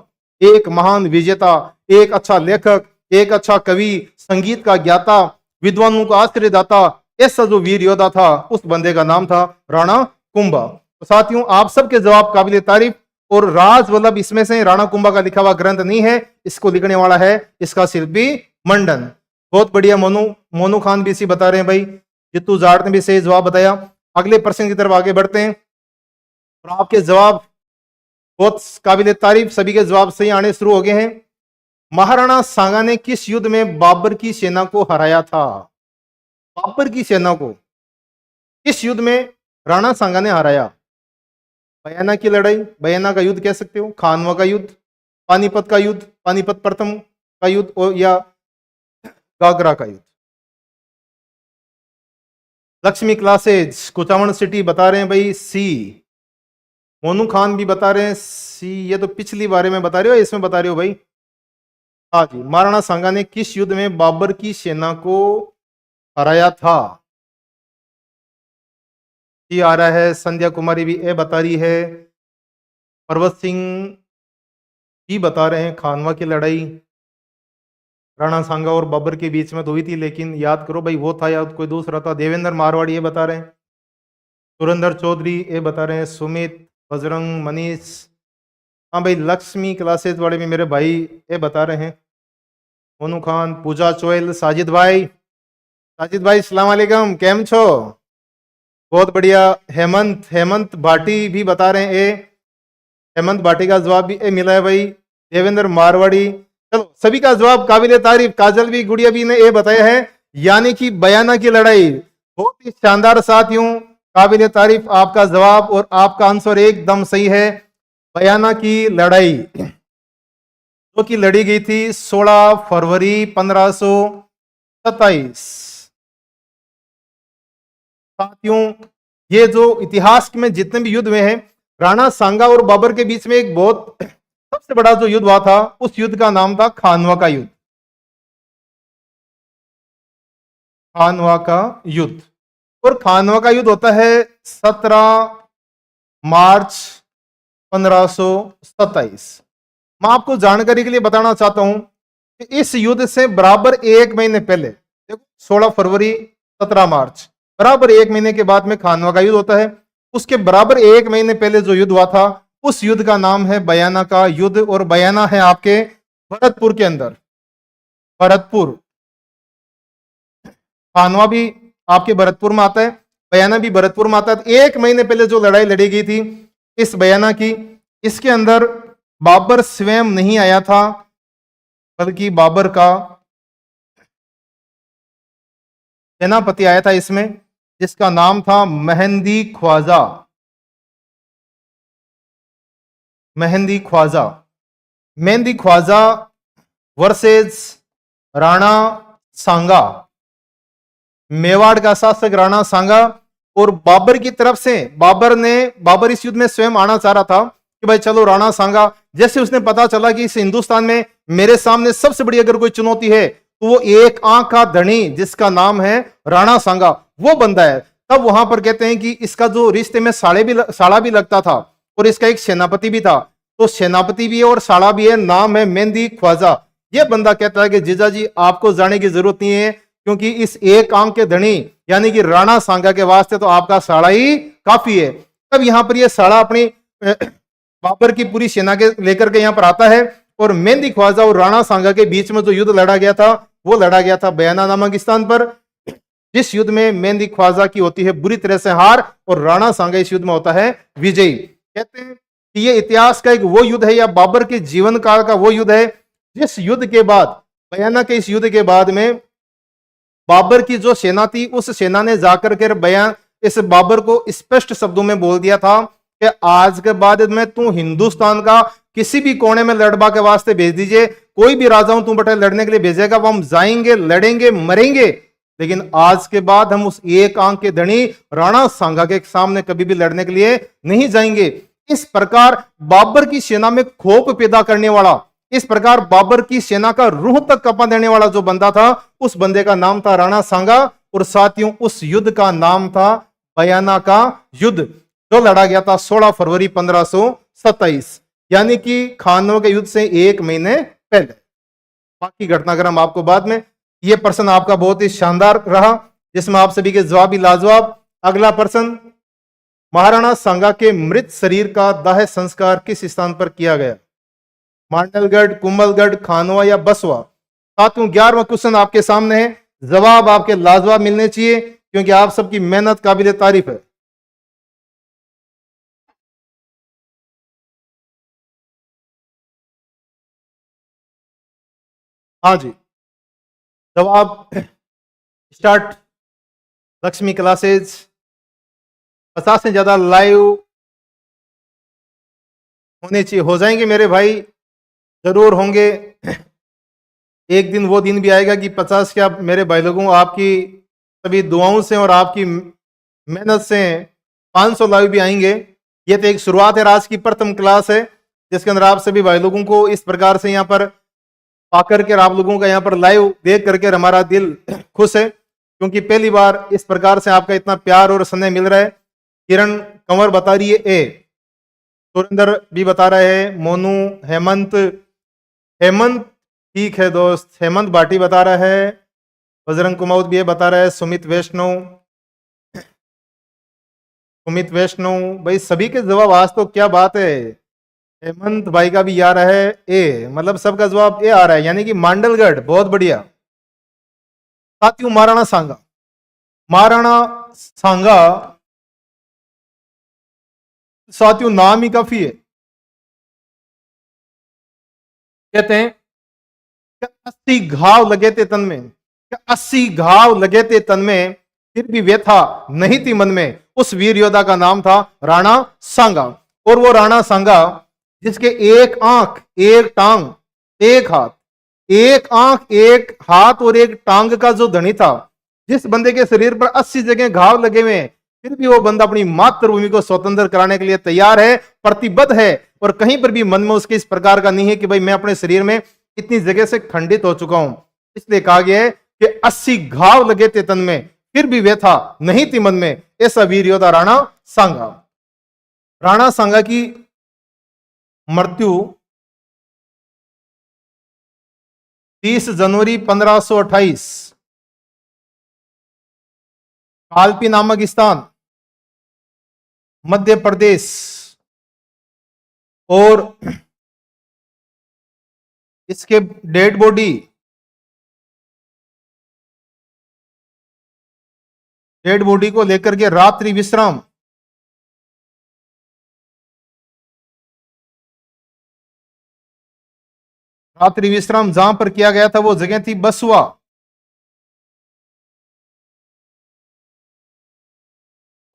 एक महान विजेता, एक अच्छा लेखक, एक अच्छा कवि, संगीत का ज्ञाता, विद्वानों का आश्रयदाता, ऐसा जो वीर योद्धा था उस बंदे का नाम था राणा कुंभा। तो साथियों आप सबके जवाब काबिल तारीफ। और राजवल्लभ इसमें से राणा कुंभा का लिखा हुआ ग्रंथ नहीं है, इसको लिखने वाला है इसका शिल्पी मंडन। बहुत बढ़िया। मोनू खान भी इसी बता रहे हैं भाई। जितू जाट ने भी सही जवाब बताया। अगले प्रश्न की तरफ आगे बढ़ते हैं और आपके जवाब बहुत काबिल तारीफ, सभी के जवाब सही आने शुरू हो गए हैं। महाराणा सांगा ने किस युद्ध में बाबर की सेना को हराया था? बाबर की सेना को किस युद्ध में राणा सांगा ने हराया? बयाना की लड़ाई, बयाना का युद्ध कह सकते हो, खानवा का युद्ध, पानीपत का युद्ध, पानीपत प्रथम का युद्ध, और या गागरा का युद्ध। लक्ष्मी क्लासेज कुचामन सिटी बता रहे हैं भाई सी। मोनू खान भी बता रहे हैं सी। ये तो पिछली बारे में बता रहे हो, इसमें बता रहे हो भाई? हाँ जी, महाराणा सांगा ने किस युद्ध में बाबर की सेना को हराया था? सी आ रहा है। संध्या कुमारी भी ए बता रही है। पर्वत सिंह भी बता रहे हैं खानवा की लड़ाई राणा सांगा और बाबर के बीच में तो हुई थी, लेकिन याद करो भाई वो था या कोई दूसरा था। देवेंद्र मारवाड़ी ये बता रहे हैं। सुरेंद्र चौधरी ये बता रहे हैं। सुमित, बजरंग, मनीष, हाँ भाई लक्ष्मी क्लासेस वाले भी मेरे भाई ये बता रहे हैं। मोनू खान, पूजा चोयल, साजिद भाई सलाम वालेकुम, केम छो? बहुत बढ़िया। हेमंत भाटी भी बता रहे हैं ए। हेमंत भाटी का जवाब भी ए मिला है भाई। देवेंद्र मारवाड़ी, चलो सभी का जवाब काबिल तारीफ। काजल भी, गुड़िया भी ने ए बताया है, यानी कि बयाना की लड़ाई। बहुत ही शानदार साथियों, काबिल तारीफ आपका जवाब और आपका आंसर एकदम सही है। बयाना की लड़ाई जो कि लड़ी गई थी 16 फरवरी 1527। साथियों ये जो इतिहास में जितने भी युद्ध हुए हैं, राणा सांगा और बाबर के बीच में एक बहुत सबसे बड़ा जो युद्ध हुआ था उस युद्ध का नाम था खानवा का युद्ध। खानवा का युद्ध। और खानवा का युद्ध होता है 17 मार्च 1527। मैं आपको जानकारी के लिए बताना चाहता हूं कि इस युद्ध से बराबर एक महीने पहले, देखो 16 फरवरी 17 मार्च, बराबर 1 महीने के बाद में खानवा का युद्ध होता है। उसके बराबर 1 महीने पहले जो युद्ध हुआ था उस युद्ध का नाम है बयाना का युद्ध, और बयाना है आपके भरतपुर के अंदर। भरतपुर, खानवा भी आपके भरतपुर में आता है, बयाना भी भरतपुर में आता है। 1 महीने पहले जो लड़ाई लड़ी गई थी इस बयाना की, इसके अंदर बाबर स्वयं नहीं आया था, बल्कि बाबर का सेनापति आया था इसमें, जिसका नाम था मेहंदी ख्वाजा। मेहंदी ख्वाजा, मेहंदी ख्वाजा वर्सेस राणा सांगा, मेवाड़ का शासक राणा सांगा। और बाबर की तरफ से बाबर इस युद्ध में स्वयं आना चाह रहा था कि भाई चलो राणा सांगा। जैसे उसने पता चला कि इस हिंदुस्तान में मेरे सामने सबसे बड़ी अगर कोई चुनौती है तो वो एक आंख का धनी जिसका नाम है राणा सांगा, वो बंदा है। तब वहां पर कहते हैं कि इसका जो रिश्ते में साड़ा भी लगता था, और इसका एक सेनापति भी था। तो सेनापति भी है और साड़ा भी है, नाम है मेहंदी ख्वाजा। ये बंदा कहता है कि जीजा जी आपको जाने की जरूरत नहीं है, क्योंकि इस एक आंख के धनी यानी कि राणा सांगा के वास्ते तो आपका साड़ा ही काफी है। तब यहां पर यह साड़ा अपनी बाबर की पूरी सेना के लेकर के यहां पर आता है, और मेहंदी ख्वाजा और राणा सांगा के बीच में जो युद्ध लड़ा गया था वो लड़ा गया था बयाना नामक स्थान पर। जिस युद्ध में मेहंदी ख्वाजा की होती है बुरी तरह से हार, और राणा सांगा इस युद्ध में होता है विजयी। कहते हैं कि ये इतिहास का एक वो युद्ध है, या बाबर के जीवन काल का वो युद्ध है जिस युद्ध के बाद, बयाना के इस युद्ध के बाद में बाबर की जो सेना थी उस सेना ने जाकर के बयान इस बाबर को स्पष्ट शब्दों में बोल दिया था कि आज के बाद में तू हिंदुस्तान का किसी भी कोने में लड़बा के वास्ते भेज दीजिए, कोई भी राजाओं तू बटे लड़ने के लिए भेजेगा, वो हम जाएंगे, लड़ेंगे, मरेंगे, लेकिन आज के बाद हम उस एक आंख के धनी राणा सांगा के सामने कभी भी लड़ने के लिए नहीं जाएंगे। इस प्रकार बाबर की सेना में खौफ पैदा करने वाला, इस प्रकार बाबर की सेना का रूह तक कपा देने वाला जो बंदा था, उस बंदे का नाम था राणा सांगा। और साथियों उस युद्ध का नाम था बयाना का युद्ध, जो लड़ा गया था 16 फरवरी 1527, यानी कि खानवा के युद्ध से 1 महीने पहले। बाकी घटनाक्रम आपको बाद में। यह प्रश्न आपका बहुत ही शानदार रहा, जिसमें आप सभी के जवाब ही लाजवाब। अगला प्रश्न, महाराणा सांगा के मृत शरीर का दाह संस्कार किस स्थान पर किया गया? मांडलगढ़, कुंभलगढ़, खानवा या बसवा? साथियों 11वां क्वेश्चन आपके सामने है, जवाब आपके लाजवाब मिलने चाहिए, क्योंकि आप सबकी मेहनत काबिल तारीफ है। हाँ जी, जवाब स्टार्ट। लक्ष्मी क्लासेज 50 से ज्यादा लाइव होने चाहिए, हो जाएंगे मेरे भाई, जरूर होंगे। एक दिन वो दिन भी आएगा कि 50 क्या मेरे भाई लोगों, आपकी सभी दुआओं से और आपकी मेहनत से 500 लाइव भी आएंगे। ये तो एक शुरुआत है, आज की प्रथम क्लास है जिसके अंदर आप सभी भाई लोगों को इस प्रकार से यहाँ पर आकर के आप लोगों का यहाँ पर लाइव देख करके हमारा दिल खुश है, क्योंकि पहली बार इस प्रकार से आपका इतना प्यार और स्नेह मिल रहा है। किरण कंवर बता रही है ए, सुरेंद्र भी बता रहे हैं, मोनू, हेमंत, हेमंत ठीक है दोस्त, हेमंत भाटी बता रहा है, बजरंग कुमाऊद भी है बता रहा है, सुमित वैष्णव भाई, सभी के जवाब आज तो क्या बात है। हेमंत भाई का भी आ रहा है ए, मतलब सबका जवाब ए आ रहा है, यानी कि मांडलगढ़, बहुत बढ़िया। साथियों महाराणा सांगा साथियों नाम ही काफी है। कहते हैं 80 घाव लगे थे तन में, 80 घाव लगे थे तन में, फिर भी व्यथा नहीं थी मन में। उस वीर योद्धा का नाम था राणा सांगा। और वो राणा सांगा जिसके एक आंख, एक टांग, एक हाथ, एक आंख, एक हाथ और एक टांग का जो धनी था, जिस बंदे के शरीर पर 80 जगह घाव लगे हुए हैं, फिर भी वो बंदा अपनी मातृभूमि को स्वतंत्र कराने के लिए तैयार है, प्रतिबद्ध है, और कहीं पर भी मन में उसके इस प्रकार का नहीं है कि भाई मैं अपने शरीर में इतनी जगह से खंडित हो चुका हूं। इसलिए कहा गया है कि 80 घाव लगे थे तन में, फिर भी व्यथा नहीं थी मन में, ऐसा वीर योद्धा राणा सांगा। राणा सांगा की मृत्यु 30 जनवरी 1528 कालपी नामक स्थान मध्य प्रदेश, और इसके डेड बॉडी को लेकर के रात्रि विश्राम जहां पर किया गया था वो जगह थी बसवा।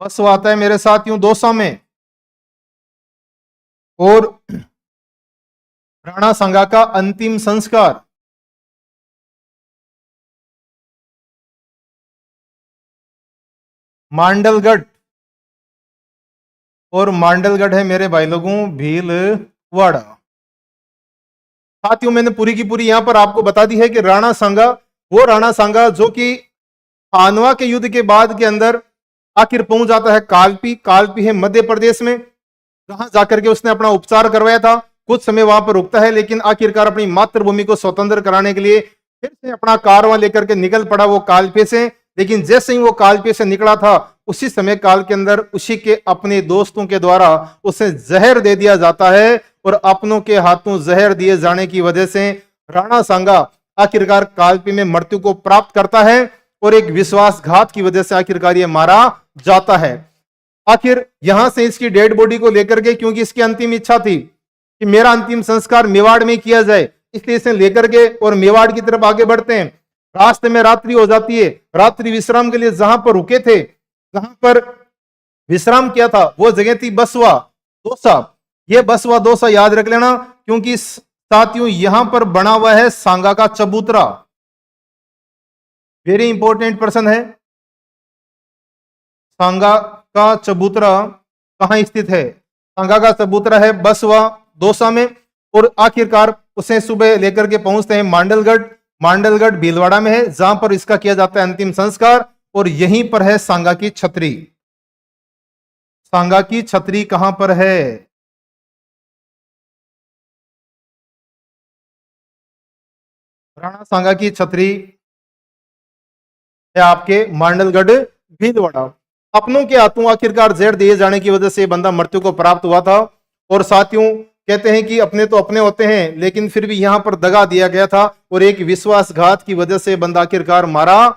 बसवा आता है मेरे साथियों दौसा में। और राणा सांगा का अंतिम संस्कार मांडलगढ़, और मांडलगढ़ है मेरे भाई लोगों भीलवाड़ा। साथियों मैंने पूरी की पूरी यहां पर आपको बता दी है कि राणा सांगा, वो राणा सांगा जो कि खानवा के युद्ध के बाद के अंदर आखिर पहुंच जाता है कालपी। कालपी है मध्य प्रदेश में, जहां जाकर के उसने अपना उपचार करवाया था। कुछ समय वहां पर रुकता है, लेकिन आखिरकार अपनी मातृभूमि को स्वतंत्र कराने के लिए फिर से अपना कारवां लेकर के निकल पड़ा वो कालपे से। लेकिन जैसे ही वो कालपे से निकला था, उसी समय काल के अंदर उसी के अपने दोस्तों के द्वारा उसे जहर दे दिया जाता है, और अपनों के हाथों जहर दिए जाने की वजह से राणा सांगा आखिरकार कालपी में मृत्यु को प्राप्त करता है, और एक विश्वासघात की वजह से आखिरकार ये मारा जाता है। आखिर यहां से इसकी डेड बॉडी को लेकर के, क्योंकि इसकी अंतिम इच्छा थी कि मेरा अंतिम संस्कार मेवाड़ में किया जाए, इसलिए इसे लेकर के और मेवाड़ की तरफ आगे बढ़ते हैं। रास्ते में रात्रि हो जाती है। रात्रि विश्राम के लिए जहां पर रुके थे, जहां पर विश्राम किया था, वो जगह थी बसवा दौसा। ये बसवा दौसा याद रख लेना, क्योंकि साथियों यहां पर बना हुआ है सांगा का चबूतरा। वेरी इंपॉर्टेंट पर्सन है। सांगा का चबूतरा कहां स्थित है? सांगा का चबूतरा है बसवा दौसा में। और आखिरकार उसे सुबह लेकर के पहुंचते हैं मांडलगढ़। मांडलगढ़ भीलवाड़ा में है, जहां पर इसका किया जाता है अंतिम संस्कार। और यहीं पर है सांगा की छतरी। सांगा की छतरी कहां पर है? राणा सांगा की छतरी है आपके मांडलगढ़ भीलवाड़ा। अपनों के हाथों आखिरकार जहर दिए जाने की वजह से बंदा मृत्यु को प्राप्त हुआ था। और साथियों कहते हैं कि अपने तो अपने होते हैं, लेकिन फिर भी यहां पर दगा दिया गया था, और एक विश्वासघात की वजह से बंदा आखिरकार मारा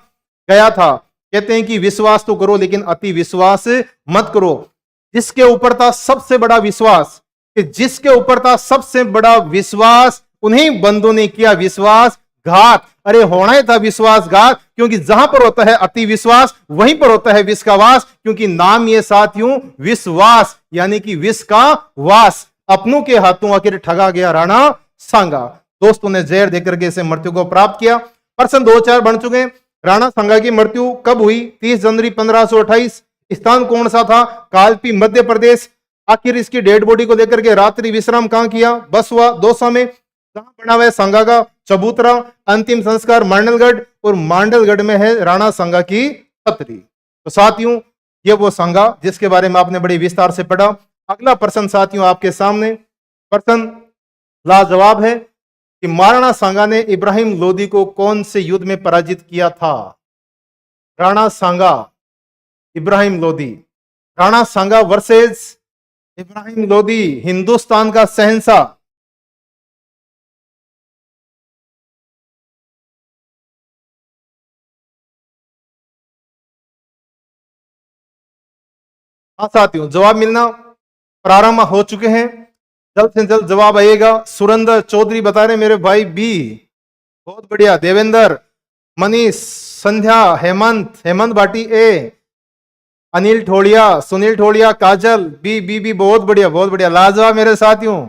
गया था। कहते हैं कि विश्वास तो करो, लेकिन अति विश्वास मत करो। जिसके ऊपर था सबसे बड़ा विश्वास, कि जिसके ऊपर था सबसे बड़ा विश्वास, उन्हीं बंदों ने किया विश्वासघात। अरे होना ही था विश्वासघात, क्योंकि जहां पर होता है अति विश्वास, वहीं पर होता है विष का वास। क्योंकि नाम ये साथियों विश्वास, यानी कि विष का वास। अपनों के हाथों आखिर ठगा गया राणा सांगा। दोस्तों ने जहर देकर के इसे मृत्यु को प्राप्त किया। पर्सन 2-4 बन चुके हैं। राणा सांगा की मृत्यु कब हुई? 30 जनवरी 1528। स्थान कौन सा था? कालपी मध्य प्रदेश। आखिर इसकी डेड बॉडी को लेकर के रात्रि विश्राम कहां किया? बसवा दौसा में। जहां बना हुआ है सांगा का चबूतरा। अंतिम संस्कार मांडलगढ़, और मांडलगढ़ में है राणा सांगा की छतरी। तो साथियों ये वो सांगा जिसके बारे में आपने बड़े विस्तार से पढ़ा। अगला प्रश्न साथियों आपके सामने प्रश्न लाजवाब है कि महाराणा सांगा ने इब्राहिम लोदी को कौन से युद्ध में पराजित किया था? राणा सांगा इब्राहिम लोदी। राणा सांगा वर्सेस इब्राहिम लोदी, हिंदुस्तान का शहंशाह। हाँ साथियों जवाब मिलना प्रारंभ हो चुके हैं। जल्द से जल्द जवाब आएगा। सुरेंद्र चौधरी बता रहे मेरे भाई बी, बहुत बढ़िया। देवेंद्र, मनीष, संध्या, हेमंत भाटी ए, अनिल ठोड़िया, सुनील ठोड़िया, काजल बी बी बी, बहुत बढ़िया बहुत बढ़िया, लाजवाब मेरे साथियों।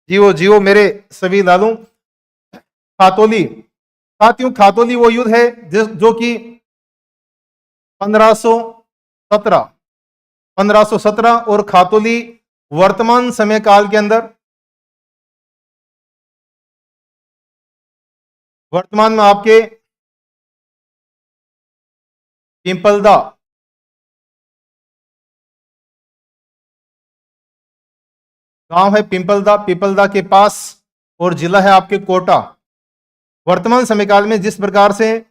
जियो जियो मेरे सभी लालू। खातोली, साथियों खातोली वो युद्ध है जो कि 1517 और खातोली वर्तमान समय काल के अंदर, वर्तमान में आपके पिंपलदा, गांव है पिंपलदा, पिपलदा के पास, और जिला है आपके कोटा। वर्तमान समय काल में जिस प्रकार से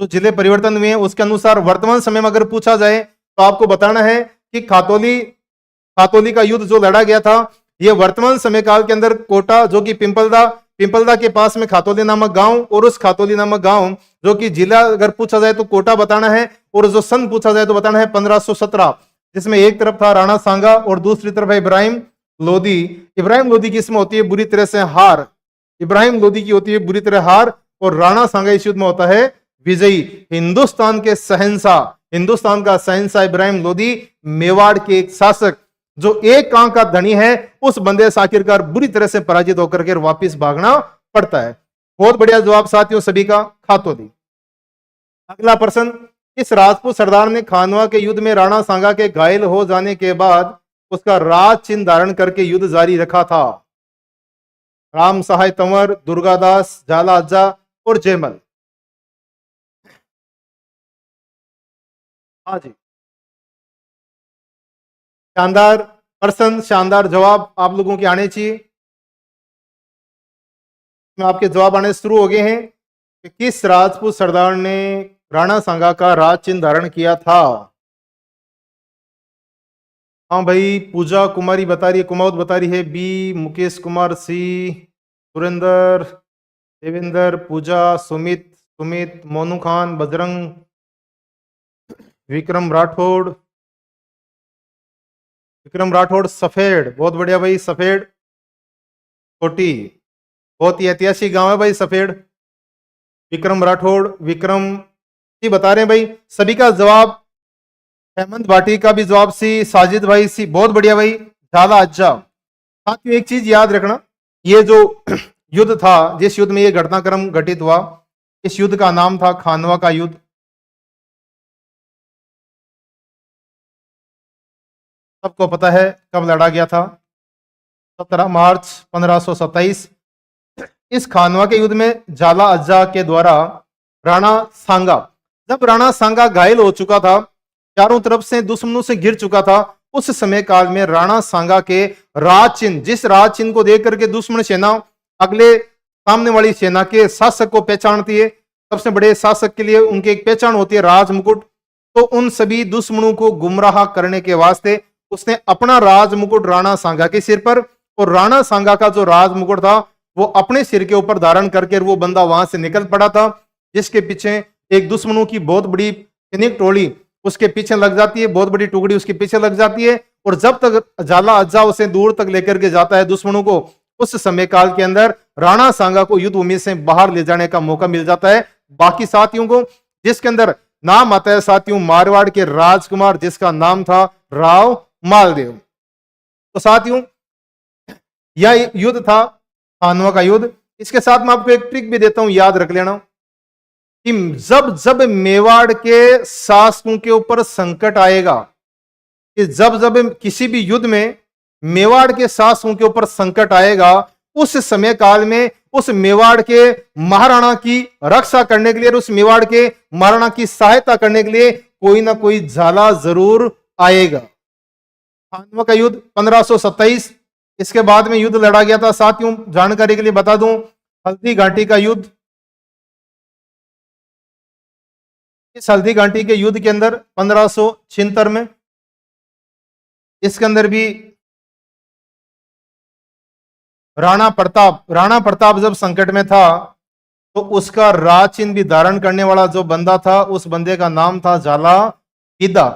जो जिले परिवर्तन हुए हैं उसके अनुसार वर्तमान समय में अगर पूछा जाए तो आपको बताना है कि खातोली का युद्ध जो लड़ा गया था, यह वर्तमान समय काल के अंदर कोटा, जो कि पिंपलदा के पास में खातोली नामक गांव, और उस खातोली नामक गांव जो कि जिला अगर पूछा जाए तो कोटा बताना है, और जो सन पूछा जाए तो बताना है 1517, जिसमें एक तरफ था राणा सांगा और दूसरी तरफ है इब्राहिम लोदी। इब्राहिम लोदी की इसमें होती है बुरी तरह से हार, इब्राहिम लोदी की होती है बुरी तरह हार, और राणा सांगा इस युद्ध में होता है विजयी। हिंदुस्तान के शहंशाह, हिंदुस्तान का शहंशाह इब्राहिम लोदी, मेवाड़ के एक शासक जो एक आंख का धनी है, उस बंदे से आखिरकार बुरी तरह से पराजित होकर के वापिस भागना पड़ता है। बहुत बढ़िया जवाब साथियों सभी का, खातोली। अगला प्रश्न, इस राजपूत सरदार ने खानवा के युद्ध में राणा सांगा के घायल हो जाने के बाद उसका राज चिन्ह धारण करके युद्ध जारी रखा था? राम सहाय तंवर, दुर्गादास, जाला अज्जा और जयमल। हाँ जी, शानदार प्रश्न, शानदार जवाब आप लोगों के आने चाहिए। आपके जवाब आने शुरू हो गए हैं कि किस राजपूत सरदार ने राणा सांगा का राज चिन्ह धारण किया था? हाँ भाई, पूजा कुमारी बता रही है, कुमावत बता रही है बी, मुकेश कुमार सी, सुरेंद्र, देवेंद्र, पूजा, सुमित, मोनू खान, बजरंग, विक्रम राठौड़, सफेद, बहुत बढ़िया भाई, सफेद छोटी, बहुत ही ऐतिहासिक गांव है भाई सफेद। विक्रम राठौड़, विक्रम जी बता रहे हैं भाई। सभी का जवाब, हेमंत भाटी का भी जवाब सी, साजिद भाई सी, बहुत बढ़िया भाई, झाला अज्जा। साथियों एक चीज याद रखना, ये जो युद्ध था, जिस युद्ध में ये घटनाक्रम घटित हुआ, इस युद्ध का नाम था खानवा का युद्ध। सबको पता है कब लड़ा गया था? 17 मार्च 1527। इस खानवा के युद्ध में झाला अज्जा के द्वारा राणा सांगा, जब राणा सांगा घायल हो चुका था, चारों तरफ से दुश्मनों से घिर चुका था, उस समय काल में राणा सांगा के राज चिन्ह, जिस राज चिन्ह को देख करके दुश्मन सेना अगले सामने वाली सेना के शासक को पहचानती है, सबसे बड़े शासक के लिए उनकी एक पहचान होती है राज मुकुट। तो उन सभी दुश्मनों को गुमराह करने के वास्ते उसने अपना राज मुकुट राणा सांगा के सिर पर, और राणा सांगा का जो राज मुकुट था वो अपने सिर के ऊपर धारण करके वो बंदा वहां से निकल पड़ा था, जिसके पीछे एक दुश्मनों की बहुत बड़ी सैनिक टोली उसके पीछे लग जाती है, बहुत बड़ी टुकड़ी उसके पीछे लग जाती है, और जब तक झाला अज्जा उसे दूर तक लेकर के जाता है दुश्मनों को, उस समय काल के अंदर राणा सांगा को युद्ध भूमि से बाहर ले जाने का मौका मिल जाता है बाकी साथियों को, जिसके अंदर नाम आता है साथियों मारवाड़ के राजकुमार, जिसका नाम था राव मालदेव। तो साथियों यह युद्ध था खानवा का युद्ध। इसके साथ मैं आपको एक ट्रिक भी देता हूं, याद रख लेना कि जब जब मेवाड़ के शासकों के ऊपर संकट आएगा, कि जब जब किसी भी युद्ध में मेवाड़ के शासकों के ऊपर संकट आएगा, उस समय काल में उस मेवाड़ के महाराणा की रक्षा करने के लिए, उस मेवाड़ के महाराणा की सहायता करने के लिए कोई ना कोई झाला जरूर आएगा। खानवा का युद्ध 1527, इसके बाद में युद्ध लड़ा गया था साथियों, जानकारी के लिए बता दूं, हल्दी घाटी का युद्ध। इस हल्दी घाटी के युद्ध के अंदर 1576 में, इसके अंदर भी राणा प्रताप जब संकट में था तो उसका राज चिन्ह भी धारण करने वाला जो बंदा था, उस बंदे का नाम था झाला गिद्दा।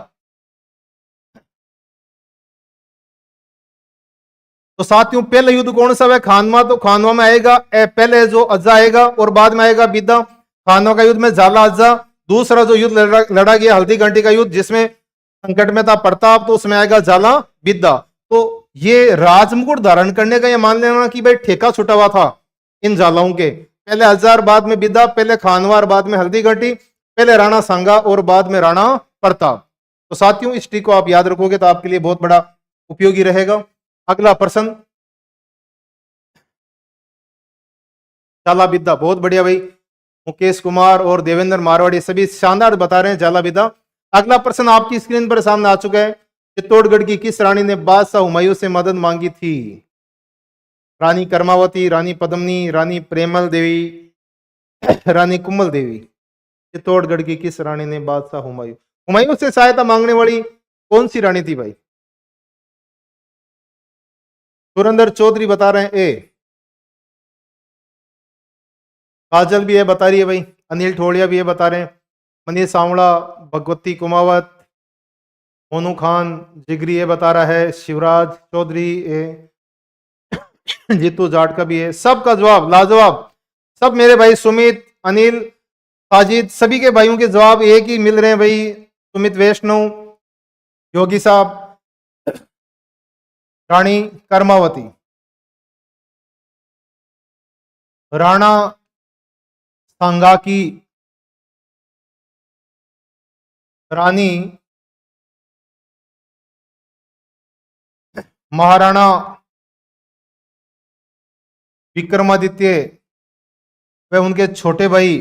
तो साथियों पहला युद्ध कौन सा है? खानवा। तो खानवा में आएगा पहले जो अज्जा आएगा और बाद में आएगा बिद्दा। खानवा का युद्ध में झाला अज्जा। दूसरा जो युद्ध लड़ा गया हल्दी घाटी का युद्ध, जिसमें संकट में था प्रताप, तो उसमें आएगा झाला बिद्दा। तो ये राजमुकुट धारण करने का ये मान लेना कि भाई ठेका छुटा हुआ था इन झालाओं के, पहले हजार बाद में बिद्दा, पहले खानवार बाद में हल्दी घाटी, पहले राणा सांगा और बाद में राणा प्रताप। तो साथियों इस ट्रिक को आप याद रखोगे तो आपके लिए बहुत बड़ा उपयोगी रहेगा। अगला प्रश्न, झाला बिद्दा, बहुत बढ़िया भाई, मुकेश कुमार और देवेंद्र मारवाड़ी सभी शानदार बता रहे हैं झाला बिद्दा। अगला प्रश्न आपकी स्क्रीन पर सामने आ चुका है। चित्तौड़गढ़ की किस रानी ने बादशाह हुमायूं से मदद मांगी थी? रानी कर्मावती, रानी पद्मनी, रानी प्रेमल देवी, रानी कुमल देवी। चित्तौड़गढ़ की किस रानी ने बादशाह हुमायूं हुमायूं से सहायता मांगने वाली कौन सी रानी थी भाई? सुरेंद्र चौधरी बता रहे हैं ए। काजल भी है बता रही है भाई, अनिल ठोड़िया भी है बता रहे हैं, मनीष सांवड़ा, भगवती कुमावत, मोनू खान जिगरी ये बता रहा है, शिवराज चौधरी ए, जीतू जाट का भी है। सबका जवाब लाजवाब, सब मेरे भाई सुमित, अनिल, साजिद, सभी के भाइयों के जवाब एक ही मिल रहे हैं भाई। सुमित वैष्णव, योगी साहब, रानी कर्मावती, राणा सांगाकी, रानी महाराणा विक्रमादित्य व उनके छोटे भाई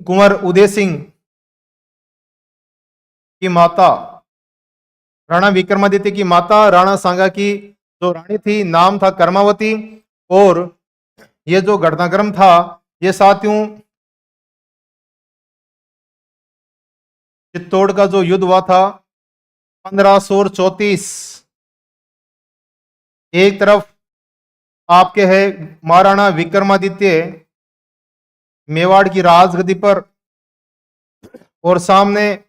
कुंवर उदय सिंह की माता, राणा विक्रमादित्य की माता राणा सांगा की जो रानी थी नाम था कर्मावती। और ये जो घटनाक्रम था ये साथियों चित्तौड़ का जो युद्ध हुआ था 1534। एक तरफ आपके है महाराणा विक्रमादित्य मेवाड़ की राजगद्दी पर, और सामने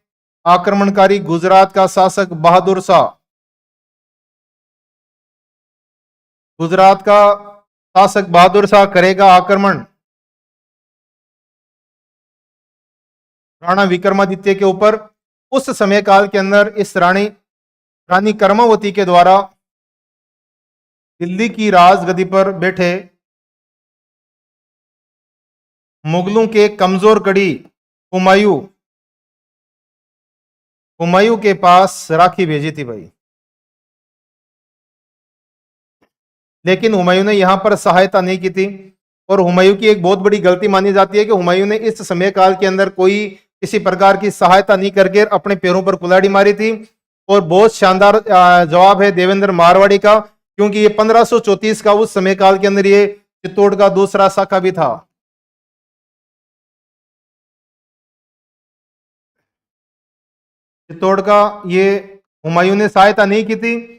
आक्रमणकारी गुजरात का शासक बहादुर शाह। गुजरात का शासक बहादुर शाह करेगा आक्रमण राणा विक्रमादित्य के ऊपर। उस समय काल के अंदर इस रानी कर्मावती के द्वारा दिल्ली की राजगद्दी पर बैठे मुगलों के कमजोर कड़ी हुमायूं के पास राखी भेजी थी भाई, लेकिन हुमायूं ने यहां पर सहायता नहीं की थी। और हुमायूं की एक बहुत बड़ी गलती मानी जाती है कि हुमायूं ने इस समय काल के अंदर कोई किसी प्रकार की सहायता नहीं करके अपने पैरों पर कुल्हाड़ी मारी थी। और बहुत शानदार जवाब है देवेंद्र मारवाड़ी का, क्योंकि ये 1534 का उस समय काल के अंदर ये चित्तौड़ का दूसरा शाखा भी था। चित्तौड़ का ये हुमायूं ने सहायता नहीं की थी।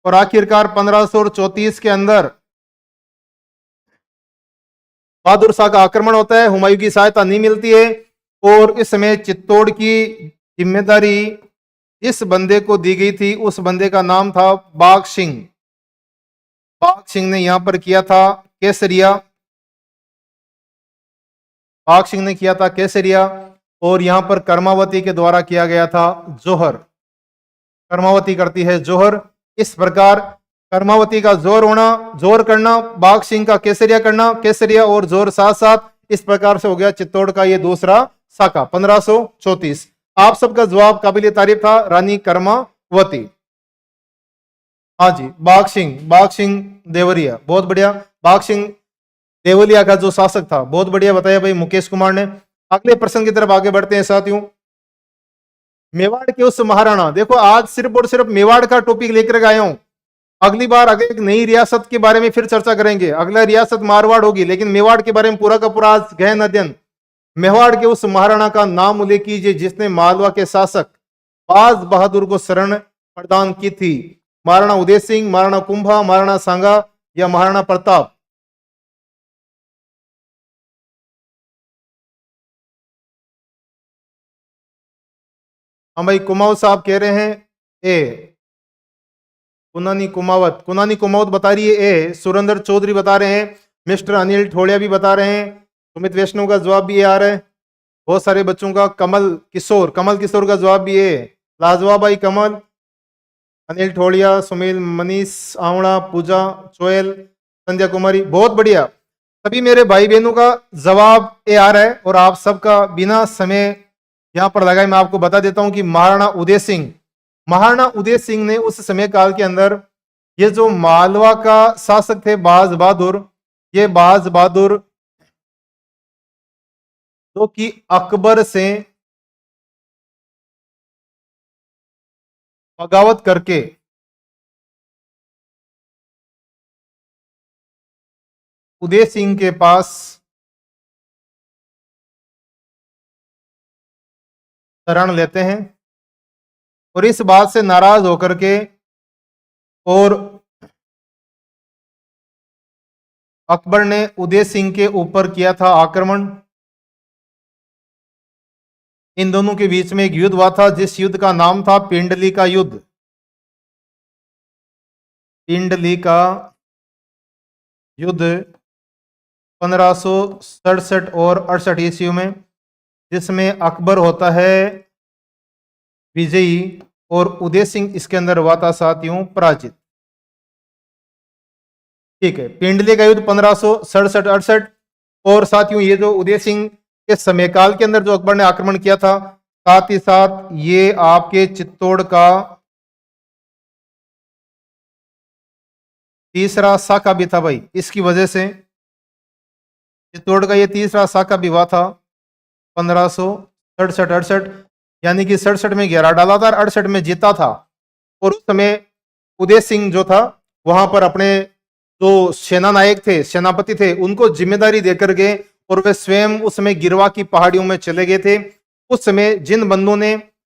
और आखिरकार 1534 के अंदर बहादुर शाह का आक्रमण होता है, हुमायूं की सहायता नहीं मिलती है। और इस समय चित्तौड़ की जिम्मेदारी इस बंदे को दी गई थी, उस बंदे का नाम था बाघ सिंह। बाघ सिंह ने यहां पर किया था केसरिया, बाघ सिंह ने किया था केसरिया। और यहां पर कर्मावती के द्वारा किया गया था जोहर। कर्मावती करती है जोहर। इस प्रकार कर्मावती का जोर करना, बाघ सिंह का केसरिया करना, केसरिया और जोर साथ साथ, इस प्रकार से हो गया चित्तौड़ का ये दूसरा शाखा 1534। आप सबका जवाब काबिल तारीफ था, रानी कर्मावती। हाँ जी, बाघ सिंह देवरिया, बहुत बढ़िया। बाघ सिंह देवलिया का जो शासक था, बहुत बढ़िया बताया भाई मुकेश कुमार ने। अगले प्रश्न की तरफ आगे बढ़ते हैं साथियों। मेवाड़ के उस महाराणा, देखो आज सिर्फ और सिर्फ मेवाड़ का टॉपिक लेकर आया हूं। अगली बार अगले एक नई रियासत के बारे में फिर चर्चा करेंगे, अगला रियासत मारवाड़ होगी, लेकिन मेवाड़ के बारे में पूरा का पूरा आज गहन अध्ययन। मेवाड़ के उस महाराणा का नाम उल्लेख कीजिए जिसने मालवा के शासक बाज बहादुर को शरण प्रदान की थी। महाराणा उदय सिंह, महाराणा कुंभा, महाराणा सांगा या महाराणा प्रताप? हाँ भाई, कुमाऊं साहब कह रहे हैं ए। कुनानी कुमावत बता रही है ए। सुरेंद्र चौधरी बता रहे हैं, मिस्टर अनिल ठोड़िया भी बता रहे हैं, सुमित वैष्णव का जवाब भी ए आ रहा है। बहुत सारे बच्चों का कमल किशोर का जवाब भी ए। लाजवाब भाई कमल, अनिल ठोड़िया, सुमिल, मनीष आवड़ा, पूजा चोयल, संध्या कुमारी, बहुत बढ़िया। सभी मेरे भाई बहनों का जवाब ए आ रहा है। और आप सबका बिना समय यहां पर लगाए मैं आपको बता देता हूं कि महाराणा उदय सिंह ने उस समय काल के अंदर ये जो मालवा का शासक थे बाज बहादुर, ये बाज बहादुर जो कि अकबर से बगावत करके उदय सिंह के पास शरण लेते हैं और इस बात से नाराज होकर के और अकबर ने उदय सिंह के ऊपर किया था आक्रमण। इन दोनों के बीच में एक युद्ध हुआ था जिस युद्ध का नाम था पिंडली का युद्ध। पिंडली का युद्ध 1567 और 68 ईस्वी में, जिसमें अकबर होता है विजयी और उदय सिंह इसके अंदर हुआ था साथियों पराजित। ठीक है, पिंडली का युद्ध 1567-68। और साथियों ये जो उदय सिंह के समयकाल के अंदर जो अकबर ने आक्रमण किया था, साथ ही साथ ये आपके चित्तौड़ का तीसरा साका भी था भाई। इसकी वजह से चित्तौड़ का ये तीसरा साका भी हुआ था 1567-68, यानी कि 67 में घेरा डाला था और 68 में जीता था। और उस समय उदय सिंह जो था वहां पर अपने जो सेना नायक थे, सेनापति थे, उनको जिम्मेदारी देकर गए और वे स्वयं उस समय गिरवा की पहाड़ियों में चले गए थे। उस समय जिन बंधुओं ने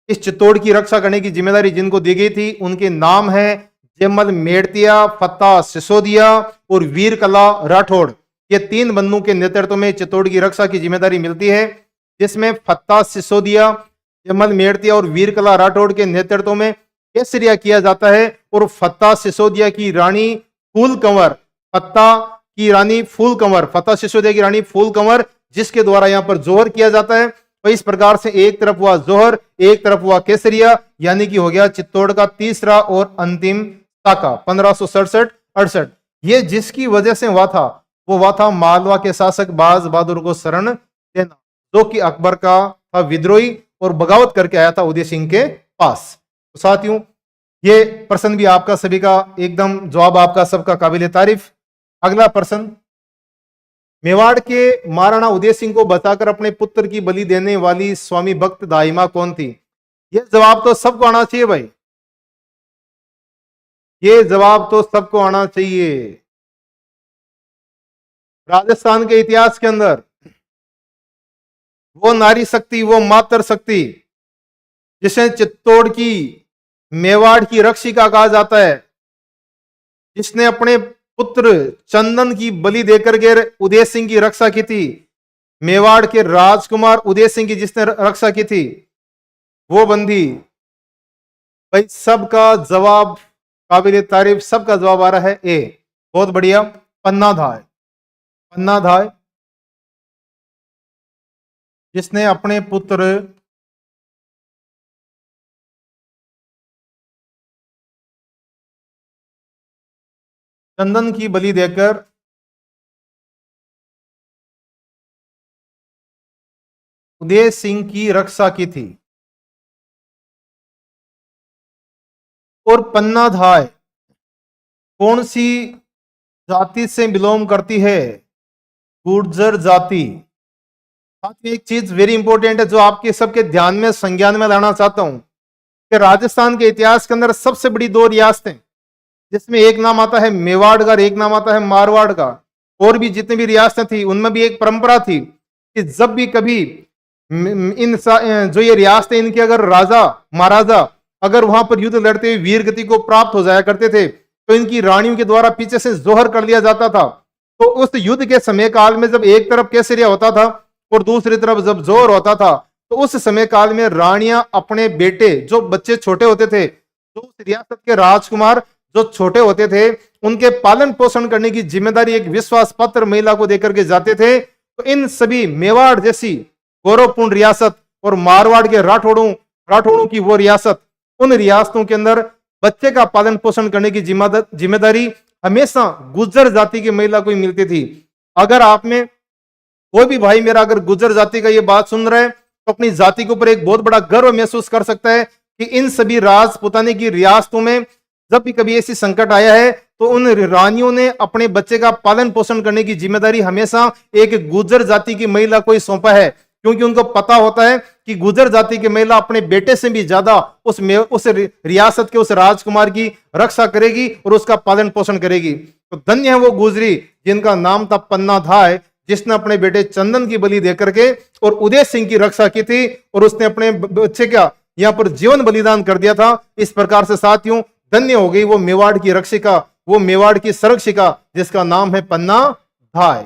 इस चित्तौड़ की रक्षा करने की जिम्मेदारी जिनको दी गई थी, उनके नाम है जमल मेड़तिया, फत्ता सिसोदिया और वीर कला राठौड़। ये तीन बंधुओं के नेतृत्व में चित्तौड़ की रक्षा की जिम्मेदारी मिलती है, जिसमें फत्ता सिसोदिया, जमल मेड़तिया और वीर कला राठौड़ के नेतृत्व में केसरिया किया जाता है। और फत्ता सिसोदिया की रानी फूल कंवर, फत्ता की रानी फूल कंवर, फत्ता सिसोदिया की रानी फूल कंवर, जिसके द्वारा यहां पर जोहर किया जाता है। तो इस प्रकार से एक तरफ हुआ जोहर, एक तरफ हुआ केसरिया, यानी कि हो गया चित्तौड़ का तीसरा और अंतिम साका 1567-68। ये जिसकी वजह से हुआ था वो हुआ था मालवा के शासक बाज बहादुर को शरण देना, जो कि अकबर का था विद्रोही और बगावत करके आया था उदय सिंह के पास। तो साथियों ये प्रश्न भी आपका सभी का एकदम जवाब आपका सबका काबिल तारीफ। अगला प्रश्न, मेवाड़ के महाराणा उदय सिंह को बचाकर अपने पुत्र की बलि देने वाली स्वामी भक्त दाहिमा कौन थी? ये जवाब तो सबको आना चाहिए भाई, ये जवाब तो सबको आना चाहिए। राजस्थान के इतिहास के अंदर वो नारी शक्ति, वो मातृ शक्ति जिसे चित्तौड़ की, मेवाड़ की रक्षिका कहा जाता है, जिसने अपने पुत्र चंदन की बलि देकर के उदय सिंह की रक्षा की थी, मेवाड़ के राजकुमार उदय सिंह की जिसने रक्षा की थी, वो बंदी भाई। सबका जवाब काबिल तारीफ, सबका जवाब आ रहा है ए। बहुत बढ़िया, पन्ना धाय। पन्ना धाय जिसने अपने पुत्र चंदन की बलि देकर उदय सिंह की रक्षा की थी। और पन्ना धाय कौन सी जाति से बिलोंग करती है? गुर्जर जाति। साथ एक चीज वेरी इंपॉर्टेंट है जो आपके सबके ध्यान में, संज्ञान में लाना चाहता हूं कि राजस्थान के इतिहास के अंदर सबसे बड़ी दो रियासतें, जिसमें एक नाम आता है मेवाड़ का और एक नाम आता है मारवाड़ का। और भी जितनी भी रियासतें थी उनमें भी एक परंपरा थी कि जब भी कभी इन जो ये रियासतें, इनके अगर राजा महाराजा अगर वहां पर युद्ध लड़ते हुए वीर गति को प्राप्त हो जाया करते थे, तो इनकी रानियों के द्वारा पीछे से जोहर कर लिया जाता था। तो उस युद्ध के समय काल में जब एक तरफ केसरिया होता था और दूसरी तरफ जब जोहर होता था, तो उस समय काल में रानियां अपने बेटे, जो बच्चे छोटे होते थे, जो उस रियासत के राजकुमार जो छोटे होते थे, उनके पालन पोषण करने की जिम्मेदारी एक विश्वास पात्र महिला को देकर के जाते थे। तो इन सभी मेवाड़ जैसी गौरवपूर्ण रियासत और मारवाड़ के राठौड़ों की वो रियासत, उन रियासतों के अंदर बच्चे का पालन पोषण करने की जिम्मेदारी हमेशा गुर्जर जाति की महिला को ही मिलती थी। अगर आप में कोई भी भाई मेरा अगर गुर्जर जाति का ये बात सुन रहा है, तो अपनी जाति के ऊपर एक बहुत बड़ा गर्व महसूस कर सकता है कि इन सभी राजपुताने की रियासतों में जब भी कभी ऐसी संकट आया है, तो उन रानियों ने अपने बच्चे का पालन पोषण करने की जिम्मेदारी हमेशा एक गुर्जर जाति की महिला को ही सौंपा है, क्योंकि उनको पता होता है कि गुर्जर जाति की महिला अपने बेटे से भी ज्यादा उस रियासत के, उस राजकुमार की रक्षा करेगी और उसका पालन पोषण करेगी। तो धन्य है वो गुजरी जिनका नाम था पन्ना धाय, जिसने अपने बेटे चंदन की बलि देकर के और उदय सिंह की रक्षा की थी, और उसने अपने बच्चे का यहाँ पर जीवन बलिदान कर दिया था। इस प्रकार से साथियों धन्य हो गई वो मेवाड़ की रक्षिका, वो मेवाड़ की संरक्षिका जिसका नाम है पन्ना धाय।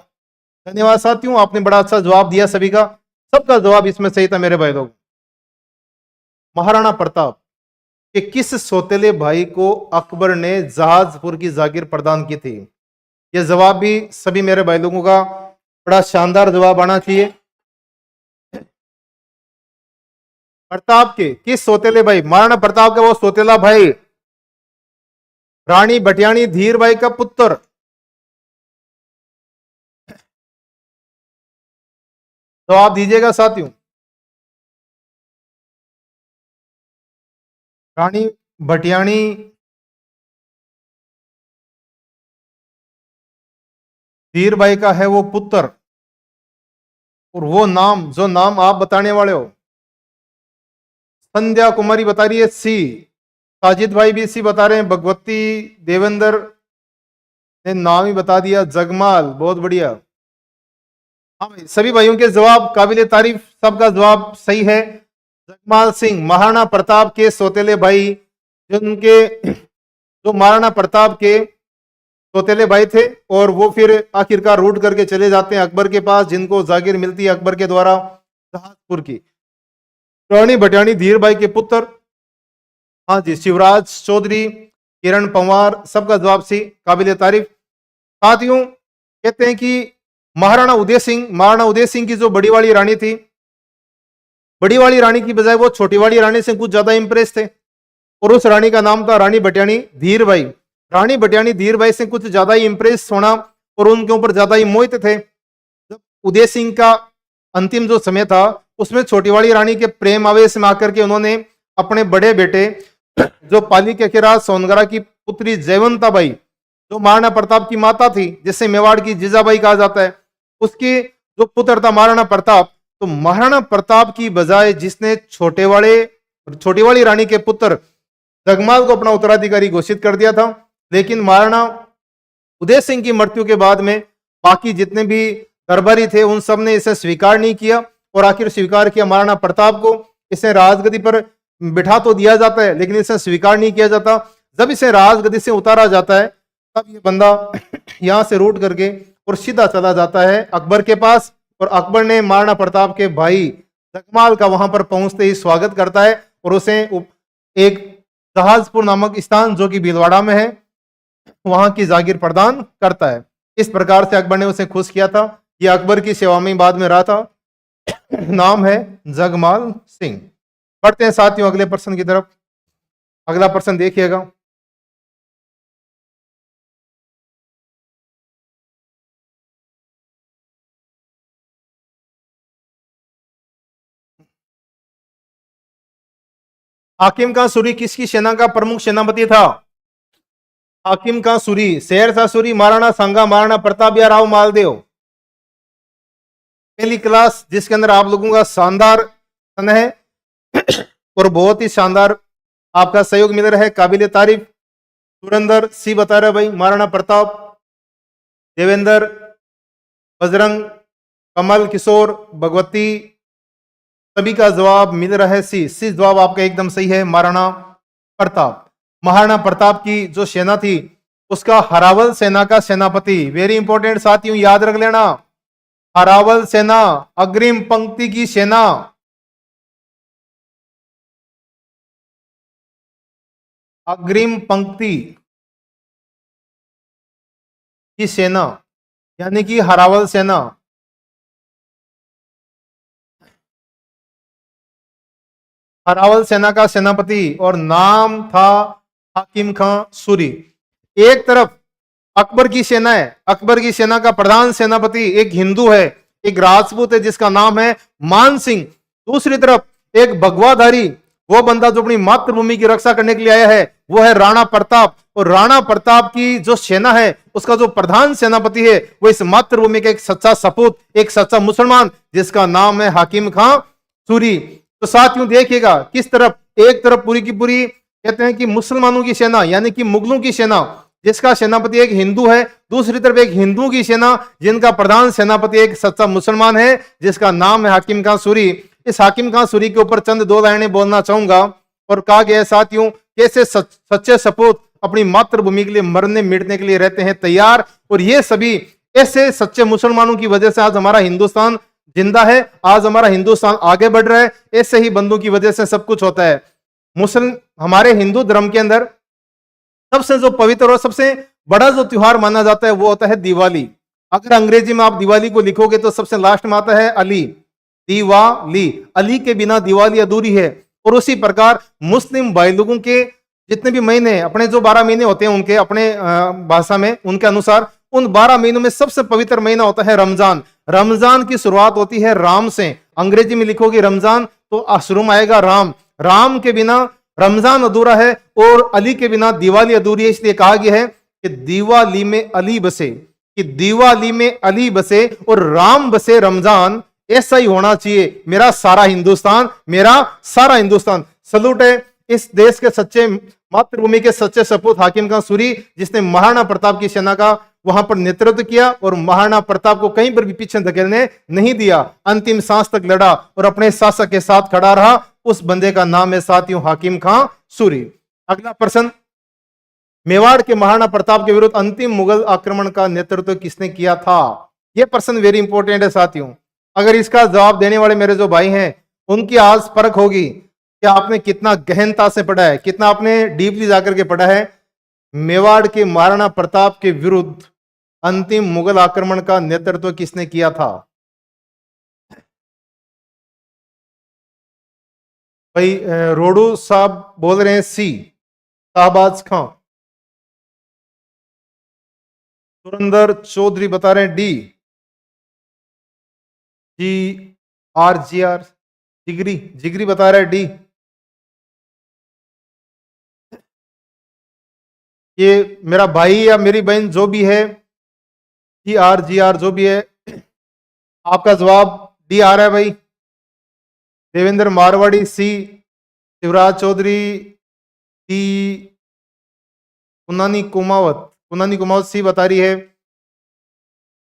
धन्यवाद साथियों, आपने बड़ा अच्छा जवाब दिया, सभी का सबका जवाब इसमें सही था मेरे भाई लोग। महाराणा प्रताप के किस सौतेले भाई को अकबर ने जहाजपुर की जागीर प्रदान की थी? यह जवाब भी सभी मेरे भाई लोगों का बड़ा शानदार जवाब आना चाहिए। प्रताप के किस सौतेले भाई, महाराणा प्रताप का वो सौतेला भाई रानी भटियाणी धीर भाई का पुत्र। जवाब दीजिएगा साथियों। रानी भटियाणी धीर भाई का है वो पुत्र, और वो नाम जो नाम आप बताने वाले हो, संध्या कुमारी बता रही है सी, साजिद भाई भी सी बता रहे हैं, भगवती देवेंद्र ने नाम ही बता दिया, जगमाल, बहुत बढ़िया। हाँ भाई, सभी भाइयों के जवाब काबिले तारीफ, सबका जवाब सही है। जगमाल सिंह महाराणा प्रताप के सौतेले भाई, जिनके जो महाराणा प्रताप के सौतेले भाई थे, और वो फिर आखिरकार रूट करके चले जाते हैं अकबर के पास, जिनको जागीर मिलती है अकबर के द्वारा जहाजपुर की। रानी भटियाणी धीर भाई के पुत्र, हाँ जी, शिवराज चौधरी, किरण पंवार, सबका जवाब सी, काबिले तारीफ। साथियों कहते हैं कि महाराणा उदय सिंह की जो बड़ी वाली रानी थी, बड़ी वाली रानी की बजाय वो छोटी वाली रानी से कुछ ज्यादा इंप्रेस थे, और उस रानी का नाम था रानी भटियाणी धीर भाई। रानी भटियाणी धीर भाई से कुछ ज्यादा ही इंप्रेस होना और उनके ऊपर ज्यादा ही मोहित थे। जब उदय सिंह का अंतिम जो समय था, उसमें छोटी वाली रानी के प्रेम आवेश में आकर के उन्होंने अपने बड़े बेटे जो पाली के खिराज सोनगरा की पुत्री जयवंता बाई, जो महाराणा प्रताप की माता थी, जिसे मेवाड़ की जीजाबाई कहा जाता है, उसके जो पुत्र था महाराणा प्रताप, तो महाराणा प्रताप की बजाय जिसने छोटी वाली रानी के पुत्र जगमाल को अपना उत्तराधिकारी घोषित कर दिया था, लेकिन महाराणा उदय सिंह की मृत्यु के बाद में बाकी जितने भी दरबारी थे उन सब ने इसे स्वीकार नहीं किया, और आखिर स्वीकार किया महाराणा प्रताप को। इसे राजगद्दी पर बिठा तो दिया जाता है, लेकिन इसे स्वीकार नहीं किया जाता। जब इसे राजगद्दी से उतारा जाता है, तब ये बंदा यहां से रूट करके और सीधा चला जाता है अकबर के पास, और अकबर ने महाराणा प्रताप के भाई जगमाल का वहां पर पहुंचते ही स्वागत करता है, और उसे एक जहाजपुर नामक स्थान जो कि भीलवाड़ा में है, वहां की जागीर प्रदान करता है। इस प्रकार से अकबर ने उसे खुश किया था। यह अकबर की सेवा में बाद में रहा था। नाम है जगमाल सिंह। बढ़ते हैं साथियों अगले प्रश्न की तरफ। अगला प्रश्न देखिएगा। हाकिम का सूरी किसकी सेना का प्रमुख सेनापति था? हाकिम का सूरी शेरशाह सूरी, महाराणा सांगा, महाराणा प्रताप या राव मालदेव? पहली क्लास जिसके अंदर आप लोगों का शानदार सन है और बहुत ही शानदार आपका सहयोग मिल रहा है, काबिले तारीफ। सुरेंद्र सी बता रहे भाई महाराणा प्रताप, देवेंद्र, बजरंग, कमल, किशोर, भगवती, सभी का जवाब मिल रहा है सी जवाब आपका एकदम सही है, महाराणा प्रताप। महाराणा प्रताप की जो सेना थी उसका हरावल सेना का सेनापति, वेरी इंपॉर्टेंट साथियों याद रख लेना, हरावल सेना अग्रिम पंक्ति की सेना, अग्रिम पंक्ति की सेना यानी कि हरावल सेना। हरावल सेना का सेनापति और नाम था हाकिम खां सूरी। एक तरफ अकबर की सेना है, अकबर की सेना का प्रधान सेनापति एक हिंदू है, एक राजपूत है जिसका नाम है मान सिंह। दूसरी तरफ एक भगवाधारी, वो बंदा जो अपनी मातृभूमि की रक्षा करने के लिए आया है, वो है राणा प्रताप। और राणा प्रताप की जो सेना है उसका जो प्रधान सेनापति है वो इस मातृभूमि का एक सच्चा सपूत, एक सच्चा मुसलमान जिसका नाम है हाकिम खां सूरी। तो साथियों देखिएगा किस तरफ, एक तरफ पूरी की पूरी कहते हैं कि मुसलमानों की सेना यानी कि मुगलों की सेना, जिसका सेनापति एक हिंदू है, दूसरी तरफ एक हिंदू की सेना जिनका प्रधान सेनापति एक सच्चा मुसलमान है जिसका नाम है हाकिम खां सूरी। इस हाकिम खां सूरी के ऊपर चंद दो लाइनें बोलना चाहूंगा। और कहा गया है साथियों, कैसे सच्चे सपूत अपनी मातृभूमि के लिए मरने मिटने के लिए रहते हैं तैयार, और ये सभी ऐसे सच्चे मुसलमानों की वजह से आज हमारा हिंदुस्तान जिंदा है, आज हमारा हिंदुस्तान आगे बढ़ रहा है। ऐसे ही बंदों की वजह से सब कुछ होता है। मुस्लिम हमारे हिंदू धर्म के अंदर सबसे जो पवित्र और सबसे बड़ा जो त्योहार माना जाता है वो होता है दिवाली। अगर अंग्रेजी में आप दिवाली को लिखोगे तो सबसे लास्ट में आता है अली, दिवाली। अली के बिना दिवाली अधूरी है। और उसी प्रकार मुस्लिम भाई लोगों के जितने भी महीने, अपने जो 12 महीने होते हैं उनके अपने भाषा में उनके अनुसार, उन 12 महीनों में सबसे पवित्र महीना होता है रमजान। रमजान की शुरुआत होती है राम से। अंग्रेजी में लिखोगे रमजान तो शुरू में आएगा राम। राम के बिना रमजान अधूरा है और अली के बिना दिवाली अधूरी है। इसलिए कहा गया है कि दिवाली में अली बसे, कि दिवाली में अली बसे और राम बसे रमजान। ऐसा ही होना चाहिए मेरा सारा हिंदुस्तान, मेरा सारा हिंदुस्तान। सलूट है इस देश के सच्चे मातृभूमि के सच्चे सपूत हाकिम खां सूरी, जिसने महाराणा प्रताप की सेना का वहां पर नेतृत्व किया और महाराणा प्रताप को कहीं पर भी पीछे धकेलने नहीं दिया। अंतिम सांस तक लड़ा और अपने शासक के साथ खड़ा रहा। उस बंदे का नाम है साथियों हाकिम खां सूरी। अगला प्रश्न, मेवाड़ के महाराणा प्रताप के विरुद्ध अंतिम मुगल आक्रमण का नेतृत्व किसने किया था? यह प्रश्न वेरी इंपॉर्टेंट है साथियों। अगर इसका जवाब देने वाले मेरे जो भाई हैं उनकी आज परख होगी कि आपने कितना गहनता से पढ़ा है, कितना आपने डीपली जाकर के पढ़ा है। मेवाड़ के महाराणा प्रताप के विरुद्ध अंतिम मुगल आक्रमण का नेतृत्व किसने किया था? भाई रोडू साहब बोल रहे हैं सी, शाहबाज खां। सुरेंद्र चौधरी बता रहे हैं डी, जी आर जिगरी, जिगरी बता रहा है डी। ये मेरा भाई या मेरी बहन जो भी है, जी आर जो भी है, आपका जवाब डी आ रहा है भाई। देवेंद्र मारवाड़ी सी, शिवराज चौधरी डी, कुनानी कुमावत सी बता रही है।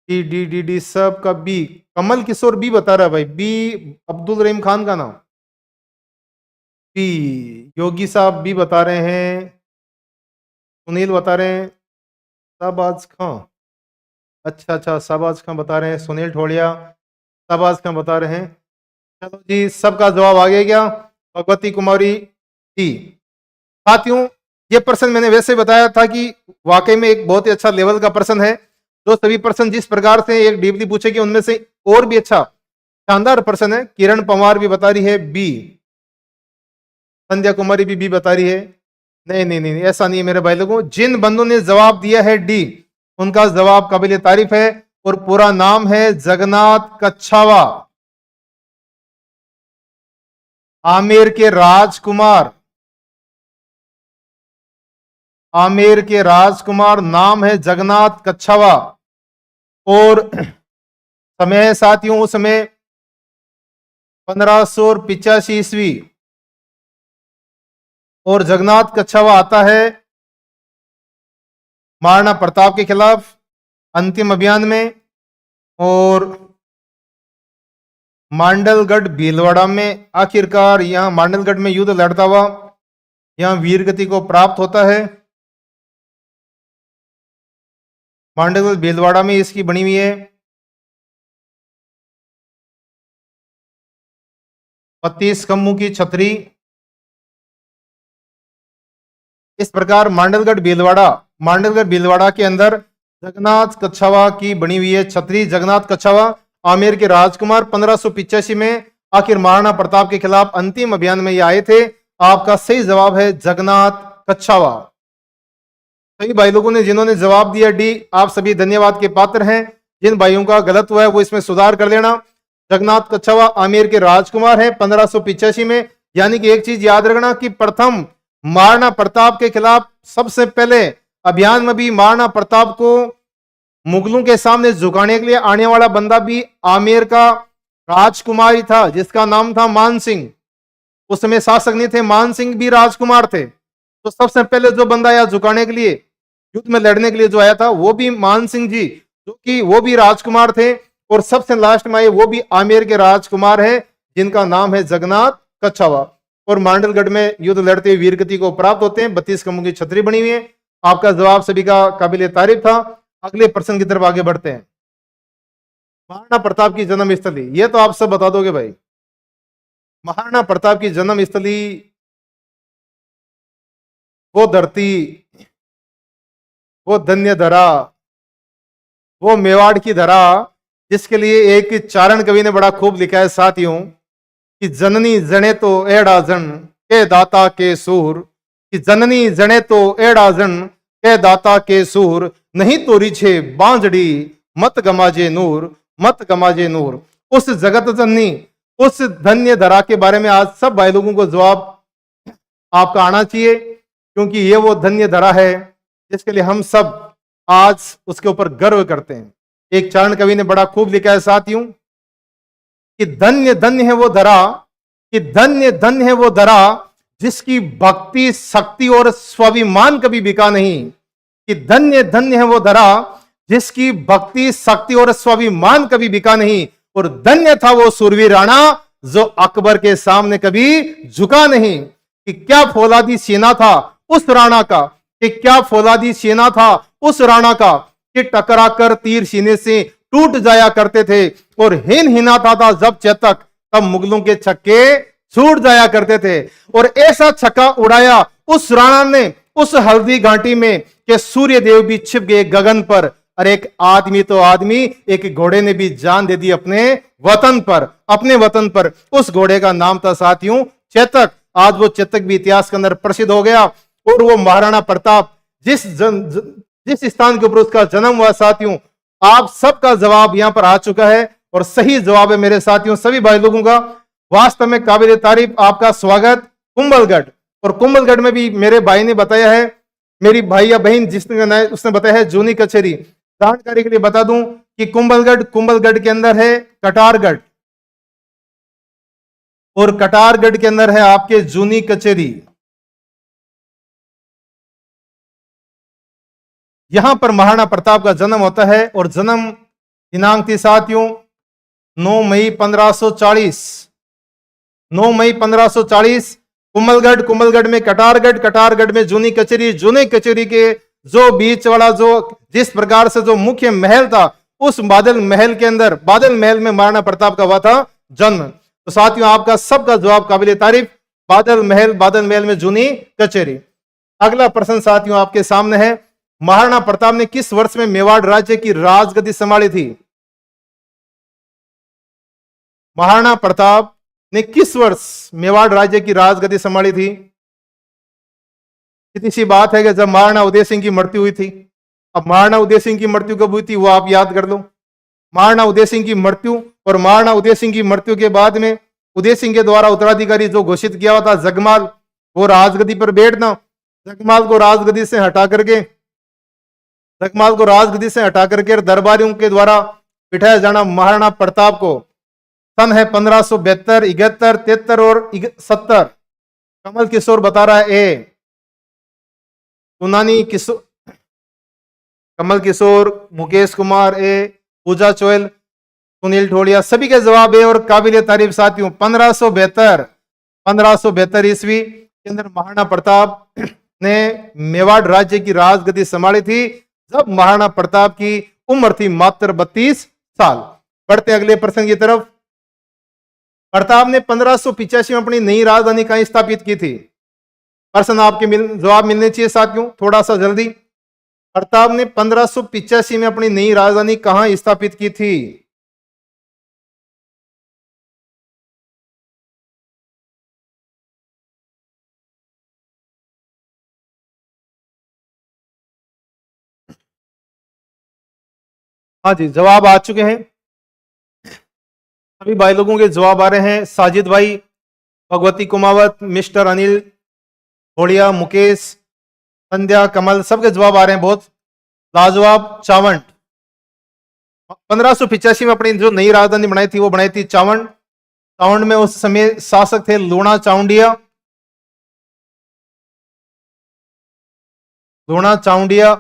डी डी डी डी सब का बी। कमल किशोर बी बता रहा है भाई, बी अब्दुल रहीम खान का नाम। बी योगी साहब बी बता रहे हैं। सुनील बता रहे हैं शाहबाज खां। अच्छा शाहबाज खां बता रहे हैं। सुनील ठोड़िया शाहबाज खां बता रहे हैं। चलो जी, सबका जवाब आ गया क्या? भगवती कुमारी जी। साथियों, ये प्रश्न मैंने वैसे बताया था कि वाकई में एक बहुत ही अच्छा लेवल का प्रश्न है। जो सभी प्रश्न जिस प्रकार से एक डीपली पूछेगी उनमें से और भी अच्छा शानदार प्रश्न है। किरण पवार भी बता रही है बी, संध्या कुमारी भी बी बता रही है। नहीं नहीं नहीं, ऐसा नहीं है मेरे भाई लोगों। जिन बंदों ने जवाब दिया है डी, उनका जवाब काबिल तारीफ है और पूरा नाम है जगन्नाथ कच्छावा, आमेर के राजकुमार। आमेर के राजकुमार नाम है जगन्नाथ कच्छावा। और समय साथियों उस समय 1585 ईस्वी, और जगन्नाथ कच्छावा आता है महाराणा प्रताप के खिलाफ अंतिम अभियान में, और मांडलगढ़ भीलवाड़ा में आखिरकार यहां मांडलगढ़ में युद्ध लड़ता हुआ यहां वीरगति को प्राप्त होता है। मांडलगढ़ भीलवाड़ा में इसकी बनी हुई है 32 कम्मू की छतरी। इस प्रकार मांडलगढ़ भीलवाड़ा के अंदर जगन्नाथ कच्छावा की बनी हुई है छतरी। जगन्नाथ कच्छावा आमेर के राजकुमार 1585 में आखिर महाराणा प्रताप के खिलाफ अंतिम अभियान में ये आए थे। आपका सही जवाब है जगन्नाथ कच्छावा। सभी भाई लोगों ने जिन्होंने जवाब दिया डी, आप सभी धन्यवाद के पात्र हैं। जिन भाइयों का गलत हुआ है वो इसमें सुधार कर लेना। जगन्नाथ कच्छावा आमेर के राजकुमार हैं 1585 में। यानी कि एक चीज याद रखना कि प्रथम महाराणा प्रताप के खिलाफ सबसे पहले अभियान में भी महाराणा प्रताप को मुगलों के सामने झुकाने के लिए आने वाला बंदा भी आमेर का राजकुमार ही था, जिसका नाम था मान सिंह। उस समय शासक नहीं थे, मान सिंह भी राजकुमार थे। तो सबसे पहले जो बंदा यहाँ झुकाने के लिए युद्ध में लड़ने के लिए जो आया था वो भी मान सिंह जी, जो कि वो भी राजकुमार थे, और सबसे लास्ट में आए वो भी आमेर के राजकुमार है, जिनका नाम है जगन्नाथ कच्छावा। और मांडलगढ़ में युद्ध लड़ते हुए वीरगति को प्राप्त होते हैं। 32 खंभों की छतरी बनी हुई है। आपका जवाब सभी का काबिल तारीफ था। अगले प्रश्न की तरफ आगे बढ़ते हैं। महाराणा प्रताप की जन्म स्थली, ये तो आप सब बता दोगे भाई। महाराणा प्रताप की जन्म स्थली, वो धरती, वो धन्य धरा, वो मेवाड़ की धरा, जिसके लिए एक चारण कवि ने बड़ा खूब लिखा है साथियों कि जननी जने तो एड़ा जन के दाता के सूर, कि जननी जने तो एड़ा जन के दाता के सूर, नहीं तो रिछे बांजड़ी मत गमाजे नूर, मत गमाजे नूर। उस जगत जननी, उस धन्य धरा के बारे में आज सब भाई लोगों को जवाब आपका आना चाहिए, क्योंकि ये वो धन्य धरा है जिसके लिए हम सब आज उसके ऊपर गर्व करते हैं। एक चारण कवि ने बड़ा खूब लिखा है साथियों कि धन्य धन्य है वो धरा, कि धन्य धन्य है वो धरा, जिसकी भक्ति शक्ति और स्वाभिमान कभी बिका नहीं। कि धन्य धन्य है वो धरा, जिसकी भक्ति शक्ति और स्वाभिमान कभी बिका नहीं। और धन्य था वो सूरवीर राणा, जो अकबर के सामने कभी झुका नहीं। कि क्या फौलादी सेना था उस राणा का, कि क्या फौलादी सेना था उस राणा का, कि टकराकर तीर सीने से टूट जाया करते थे। और हिन हिनाता था जब चेतक, तब मुगलों के छक्के छूट जाया करते थे। और ऐसा छक्का उड़ाया उस राणा ने उस हल्दी घाटी में कि सूर्य देव भी छिप गए गगन पर। और एक आदमी तो आदमी, एक घोड़े ने भी जान दे दी अपने वतन पर, अपने वतन पर। उस घोड़े का नाम था साथियों चेतक। आज वो चेतक भी इतिहास के अंदर प्रसिद्ध हो गया। और वो महाराणा प्रताप जिस स्थान के ऊपर उसका जन्म हुआ साथियों, आप सबका जवाब यहां पर आ चुका है, और सही जवाब है मेरे साथियों सभी भाई लोगों का। वास्तव में काबिल तारीफ आपका स्वागत कुंभलगढ़। और कुंभलगढ़ में भी मेरे भाई ने बताया है, मेरी भाई या बहन जिसने उसने बताया है जूनी कचेरी। जानकारी के लिए बता दूं कि कुंभलगढ़ के अंदर है कटारगढ़, और कटारगढ़ के अंदर है आपके जूनी कचेरी। यहां पर महाराणा प्रताप का जन्म होता है, और जन्म दिनांक थी साथियों 9 मई 1540। 9 मई 1540 कुंभलगढ़ में कटारगढ़ में जूनी कचेरी के जो बीच वाला जो जिस प्रकार से जो मुख्य महल था, उस बादल महल में महाराणा प्रताप का हुआ था जन्म। तो साथियों आपका सबका जवाब काबिल तारीफ, बादल महल में जूनी कचेरी। अगला प्रश्न साथियों आपके सामने है, महाराणा प्रताप ने किस वर्ष में मेवाड़ राज्य की राजगद्दी संभाली थी? महाराणा प्रताप ने किस वर्ष मेवाड़ राज्य की राजगद्दी संभाली थी? इतनी सी बात है कि जब महाराणा उदय सिंह की मृत्यु हुई थी। अब महाराणा उदय सिंह की मृत्यु कब हुई थी वो आप याद कर लो। महाराणा उदय सिंह की मृत्यु, और महाराणा उदय सिंह की मृत्यु के बाद में उदय सिंह के द्वारा उत्तराधिकारी जो घोषित किया हुआ था जगमाल, वो राजगद्दी पर बैठना। जगमाल को राजगद्दी से हटा करके दरबारियों के द्वारा बिठाया जाना महाराणा प्रताप को। सन है 1572, 71, 73 और 70। कमल किशोर बता रहा है ए। सुनानी किशोर, कमल किशोर, मुकेश कुमार ए, पूजा चोयल, सुनील ठोड़िया, सभी के जवाब है। और काबिल तारीफ साथियों 1572 ईस्वी के अंदर महाराणा प्रताप ने मेवाड़ राज्य की राजगद्दी संभाली थी, जब महाराणा प्रताप की उम्र थी मात्र 32 साल। बढ़ते अगले प्रश्न की तरफ। प्रताप ने 1585 में अपनी नई राजधानी कहां स्थापित की थी? प्रश्न आपके जवाब मिलने चाहिए साथियों थोड़ा सा जल्दी। प्रताप ने 1585 में अपनी नई राजधानी कहां स्थापित की थी? हाँ जी, जवाब आ चुके हैं। सभी भाई लोगों के जवाब आ रहे हैं। साजिद भाई, भगवती कुमावत, मिस्टर अनिल होड़िया, मुकेश, संध्या, कमल, सबके जवाब आ रहे हैं। बहुत लाजवाब। चावंड 1585 में अपनी जो नई राजधानी बनाई थी वो बनाई थी चावंड। चावंड में उस समय शासक थे लूणा चावंडिया। द्रोणा चाउंडिया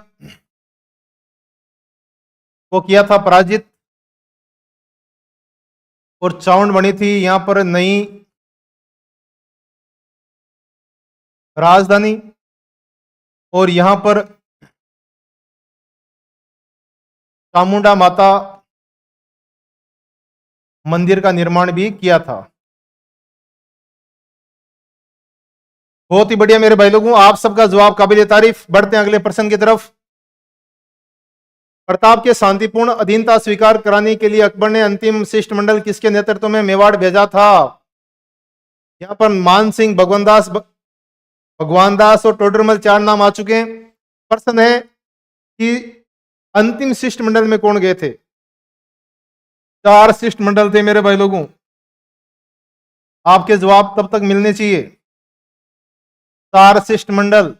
को किया था पराजित, और चाउंड बनी थी यहां पर नई राजधानी, और यहां पर चामुंडा माता मंदिर का निर्माण भी किया था। बहुत ही बढ़िया मेरे भाई लोगों, आप सबका जवाब काबिल तारीफ। बढ़ते हैं अगले प्रश्न की तरफ। प्रताप के शांतिपूर्ण अधीनता स्वीकार कराने के लिए अकबर ने अंतिम शिष्टमंडल किसके नेतृत्व में मेवाड़ भेजा था? यहां पर मान सिंह, भगवान दास और टोडरमल 4 नाम आ चुके हैं। प्रश्न है कि अंतिम शिष्टमंडल में कौन गए थे? 4 शिष्टमंडल थे मेरे भाई लोगों, आपके जवाब तब तक मिलने चाहिए। 4 शिष्टमंडल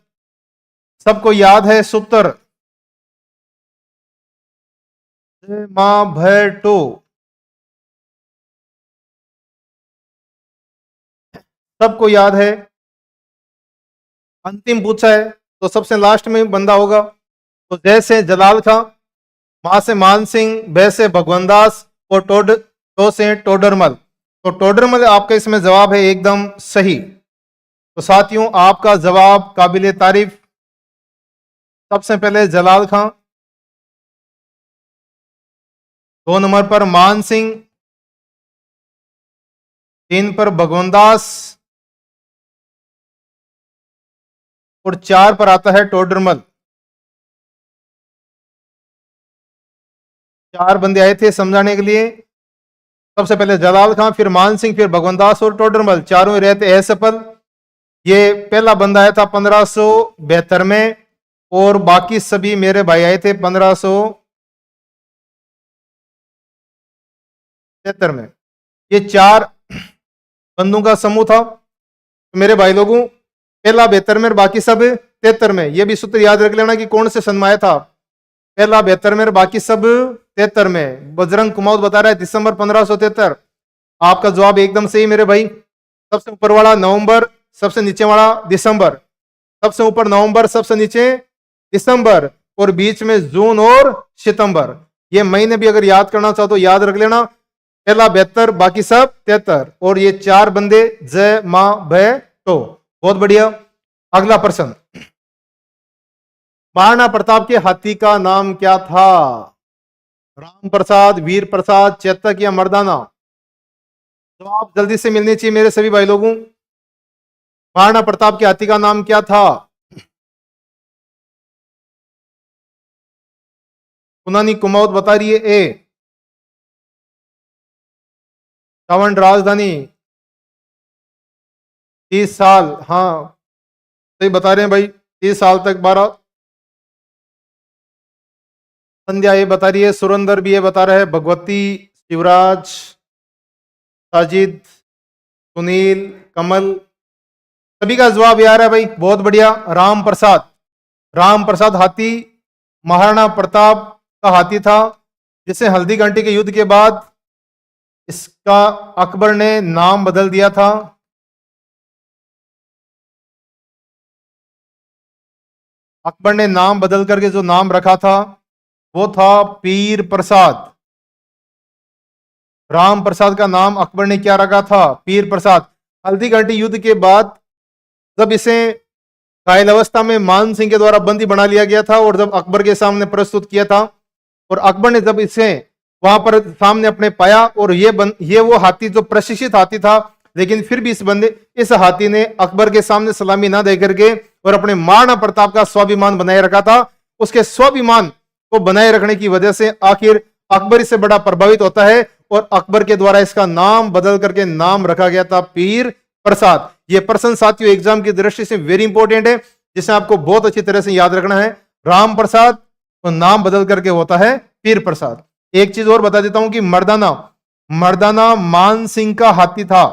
सबको याद है। सूत्र मां भय टो, सबको याद है। अंतिम पूछा है तो सबसे लास्ट में बंदा होगा। तो जय से जलाल खां, मां से मान सिंह, भय से भगवान दास, और टो से टोडरमल। तो टोडरमल आपका इसमें जवाब है एकदम सही। तो साथियों आपका जवाब काबिले तारीफ। सबसे पहले जलाल खां, 2 नंबर पर मान सिंह, 3 पर भगवान दास, और 4 पर आता है टोडरमल। 4 बंदे आए थे समझाने के लिए। सबसे पहले जलाल खां, फिर मान सिंह, फिर भगवान दास और टोडरमल, चारों रहते असफल। ये पहला बंदा आया था 1572 में, और बाकी सभी मेरे भाई आए थे 1573 में। ये 4 बंदों का समूह था। तो मेरे भाई लोगों, पहला 72 में और बाकी सब 73 में। ये भी सूत्र याद रख लेना कि कौन से सन में आया था। पहला 72 में और बाकी सब 73 में। बजरंग कुमाऊद बता रहा है दिसंबर 1573। आपका जवाब एकदम सही मेरे भाई। सबसे ऊपर वाला नवंबर, सबसे नीचे वाला दिसंबर। सबसे ऊपर नवंबर, सबसे नीचे दिसंबर, और बीच में जून और सितंबर। ये महीने भी अगर याद करना चाहो तो याद रख लेना। पहला 72, बाकी सब 73, और ये 4 बंदे जय मां भय तो। बहुत बढ़िया। अगला प्रश्न, महाराणा प्रताप के हाथी का नाम क्या था? राम प्रसाद, वीर प्रसाद, चेतक या मर्दाना? जवाब जल्दी से मिलनी चाहिए मेरे सभी भाई लोगों। महाराणा प्रताप के हाथी का नाम क्या था? पुनानी कुमाऊत बता रही है ए। चावंड राजधानी 30 साल, हाँ सही बता रहे हैं भाई, 30 साल तक 12। संध्या ये बता रही है, सुरेंद्र भी ये बता रहा है, भगवती, शिवराज, साजिद, सुनील, कमल, सभी का जवाब यार है भाई। बहुत बढ़िया। राम प्रसाद, राम प्रसाद हाथी महाराणा प्रताप का हाथी था, जिसे हल्दी घंटी के युद्ध के बाद इसका अकबर ने नाम बदल दिया था। अकबर ने नाम बदल करके जो नाम रखा था वो था पीर प्रसाद। राम प्रसाद का नाम अकबर ने क्या रखा था? पीर प्रसाद। हल्दी घंटी युद्ध के बाद जब इसे घायल अवस्था में मान सिंह के द्वारा बंदी बना लिया गया था, और जब अकबर के सामने प्रस्तुत किया था, और अकबर ने जब इसे वहां पर सामने अपने पाया, और ये वो हाथी जो प्रशिक्षित हाथी था, लेकिन फिर भी इस हाथी ने अकबर के सामने सलामी ना दे करके और अपने महाराणा प्रताप का स्वाभिमान बनाए रखा था। उसके स्वाभिमान को बनाए रखने की वजह से आखिर अकबर इससे बड़ा प्रभावित होता है, और अकबर के द्वारा इसका नाम बदल करके नाम रखा गया था पीर प्रसाद। ये प्रश्न साथियों एग्जाम की दृष्टि से वेरी इंपॉर्टेंट है, जिसे आपको बहुत अच्छी तरह से याद रखना है। राम प्रसाद तो नाम बदल करके होता है पीर प्रसाद। एक चीज और बता देता हूं कि मर्दाना, मर्दाना मान सिंह का हाथी था।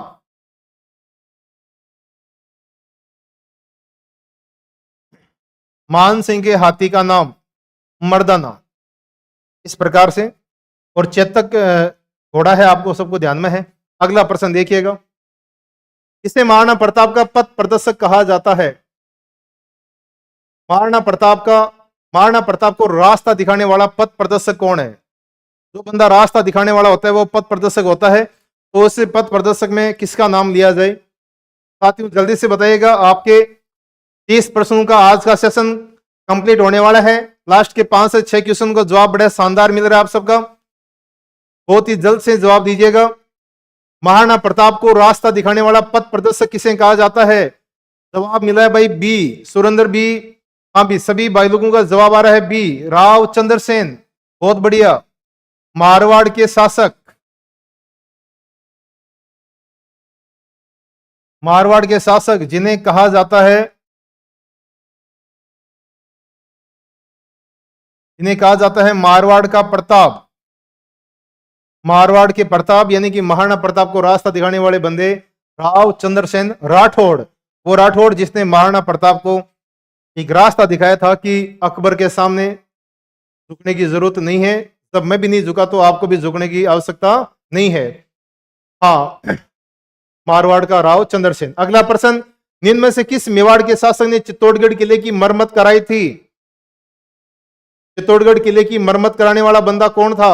मान सिंह के हाथी का नाम मर्दाना, इस प्रकार से। और चेतक घोड़ा है, आपको सबको ध्यान में है। अगला प्रश्न देखिएगा, इसे महाराणा प्रताप का पथ प्रदर्शक कहा जाता है। महाराणा प्रताप को रास्ता दिखाने वाला पथ प्रदर्शक कौन है? जो बंदा रास्ता दिखाने वाला होता है वो पथ प्रदर्शक होता है। तो उस पथ प्रदर्शक में किसका नाम लिया जाए? साथियों जल्दी से बताइएगा। आपके 30 प्रश्नों का आज का सेशन कंप्लीट होने वाला है। लास्ट के 5 से 6 क्वेश्चन का जवाब बड़ा शानदार मिल रहा है आप सबका। बहुत ही जल्द से जवाब दीजिएगा। महाराणा प्रताप को रास्ता दिखाने वाला पथ प्रदर्शक किसे कहा जाता है? जवाब मिला है भाई बी, सुरेंद्र बी। हाँ भी सभी भाई लोगों का जवाब आ रहा है बी, राव चंद्र सेन। बहुत बढ़िया। मारवाड़ के शासक, मारवाड़ के शासक जिन्हें कहा जाता है, इन्हें कहा जाता है मारवाड़ का प्रताप। मारवाड़ के प्रताप यानी कि महाराणा प्रताप को रास्ता दिखाने वाले बंदे राव चंद्रसेन राठौड़। वो राठौड़ जिसने महाराणा प्रताप को एक रास्ता दिखाया था कि अकबर के सामने झुकने की जरूरत नहीं है, तब मैं भी नहीं झुका तो आपको भी झुकने की आवश्यकता नहीं है। हाँ, मारवाड़ का राव चंद्रसेन। अगला प्रश्न, निम्न में से किस मेवाड़ के शासक ने चित्तौड़गढ़ किले की मरम्मत कराई थी? चित्तौड़गढ़ किले की मरम्मत कराने वाला बंदा कौन था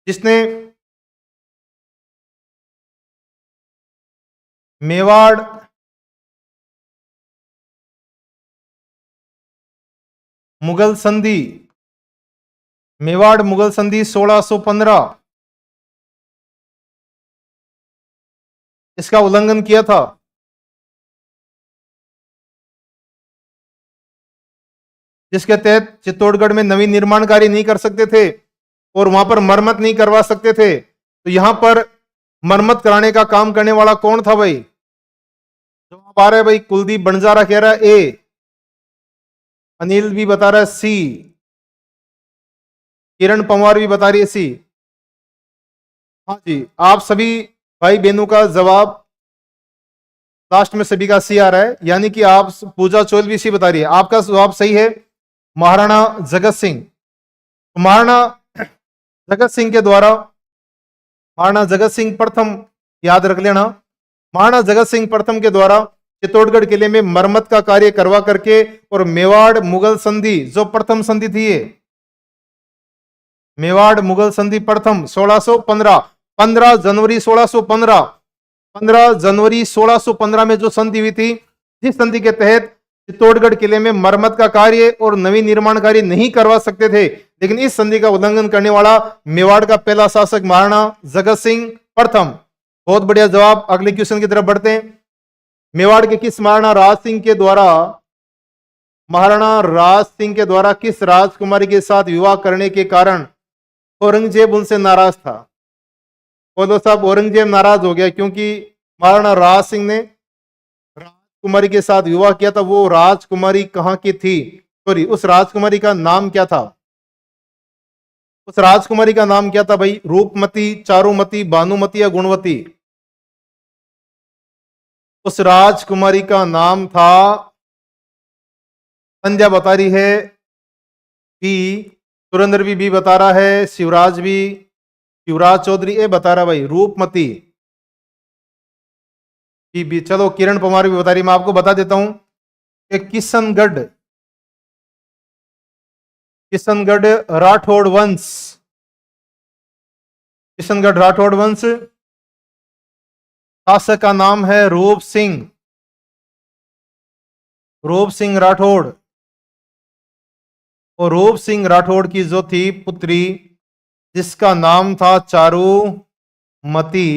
जिसने मेवाड़ मुगल संधि, मेवाड़ मुगल संधि 1615 इसका उल्लंघन किया था? जिसके तहत चित्तौड़गढ़ में नवीन निर्माण कार्य नहीं कर सकते थे और वहां पर मरम्मत नहीं करवा सकते थे। तो यहां पर मरम्मत कराने का काम करने वाला कौन था भाई? जवाब आ रहा है भाई कुलदीप बंजारा कह रहा है ए, अनिल भी बता रहा है सी, किरण पंवार भी बता रही है सी। हाँ जी, आप सभी भाई बहनों का जवाब लास्ट में सभी का सी आ रहा है, यानी कि आप पूजा चोल भी सी बता रही है। आपका जवाब सही है, महाराणा जगत सिंह। महाराणा जगत सिंह के द्वारा, महाराणा जगत सिंह प्रथम, याद रख लेना, महाराणा जगत सिंह प्रथम के द्वारा चित्तौड़गढ़ किले में मरम्मत का कार्य करवा करके और मेवाड़ मुगल संधि जो प्रथम संधि थी, ये मेवाड़ मुगल संधि प्रथम 1615, 15 जनवरी 1615, 15 जनवरी 1615 में जो संधि हुई थी, जिस संधि के तहत चित्तौड़गढ़ किले में मरम्मत का कार्य और नवीन निर्माण कार्य नहीं करवा सकते थे, लेकिन इस संधि का उल्लंघन करने वाला मेवाड़ का पहला शासक महाराणा जगत सिंह प्रथम। बहुत बढ़िया जवाब। अगले क्वेश्चन की तरफ बढ़ते हैं। मेवाड़ के किस महाराणा राज सिंह के द्वारा, महाराणा राज सिंह के द्वारा किस राजकुमारी के साथ विवाह करने के कारण औरंगजेब उनसे नाराज था? बोलो साहब, औरंगजेब नाराज हो गया क्योंकि महाराणा राज सिंह ने राजकुमारी के साथ विवाह किया था। वो राजकुमारी कहाँ की थी? सॉरी, उस राजकुमारी का नाम क्या था? उस राजकुमारी का नाम क्या था भाई? रूपमती, चारुमती, भानुमती या गुणवती? उस राजकुमारी का नाम था, संध्या बता रही है बी, सुरेंद्र भी बी बता रहा है, शिवराज भी, शिवराज चौधरी ए बता रहा भाई रूपमती बी। चलो किरण पवार भी बता रही, मैं आपको बता देता हूं कि किशनगढ़ राठौड़ वंश, किशनगढ़ राठौड़ वंश, शासक का नाम है रूप सिंह, रूप सिंह राठौड़। और रूप सिंह राठौड़ की जो थी पुत्री, जिसका नाम था चारुमती,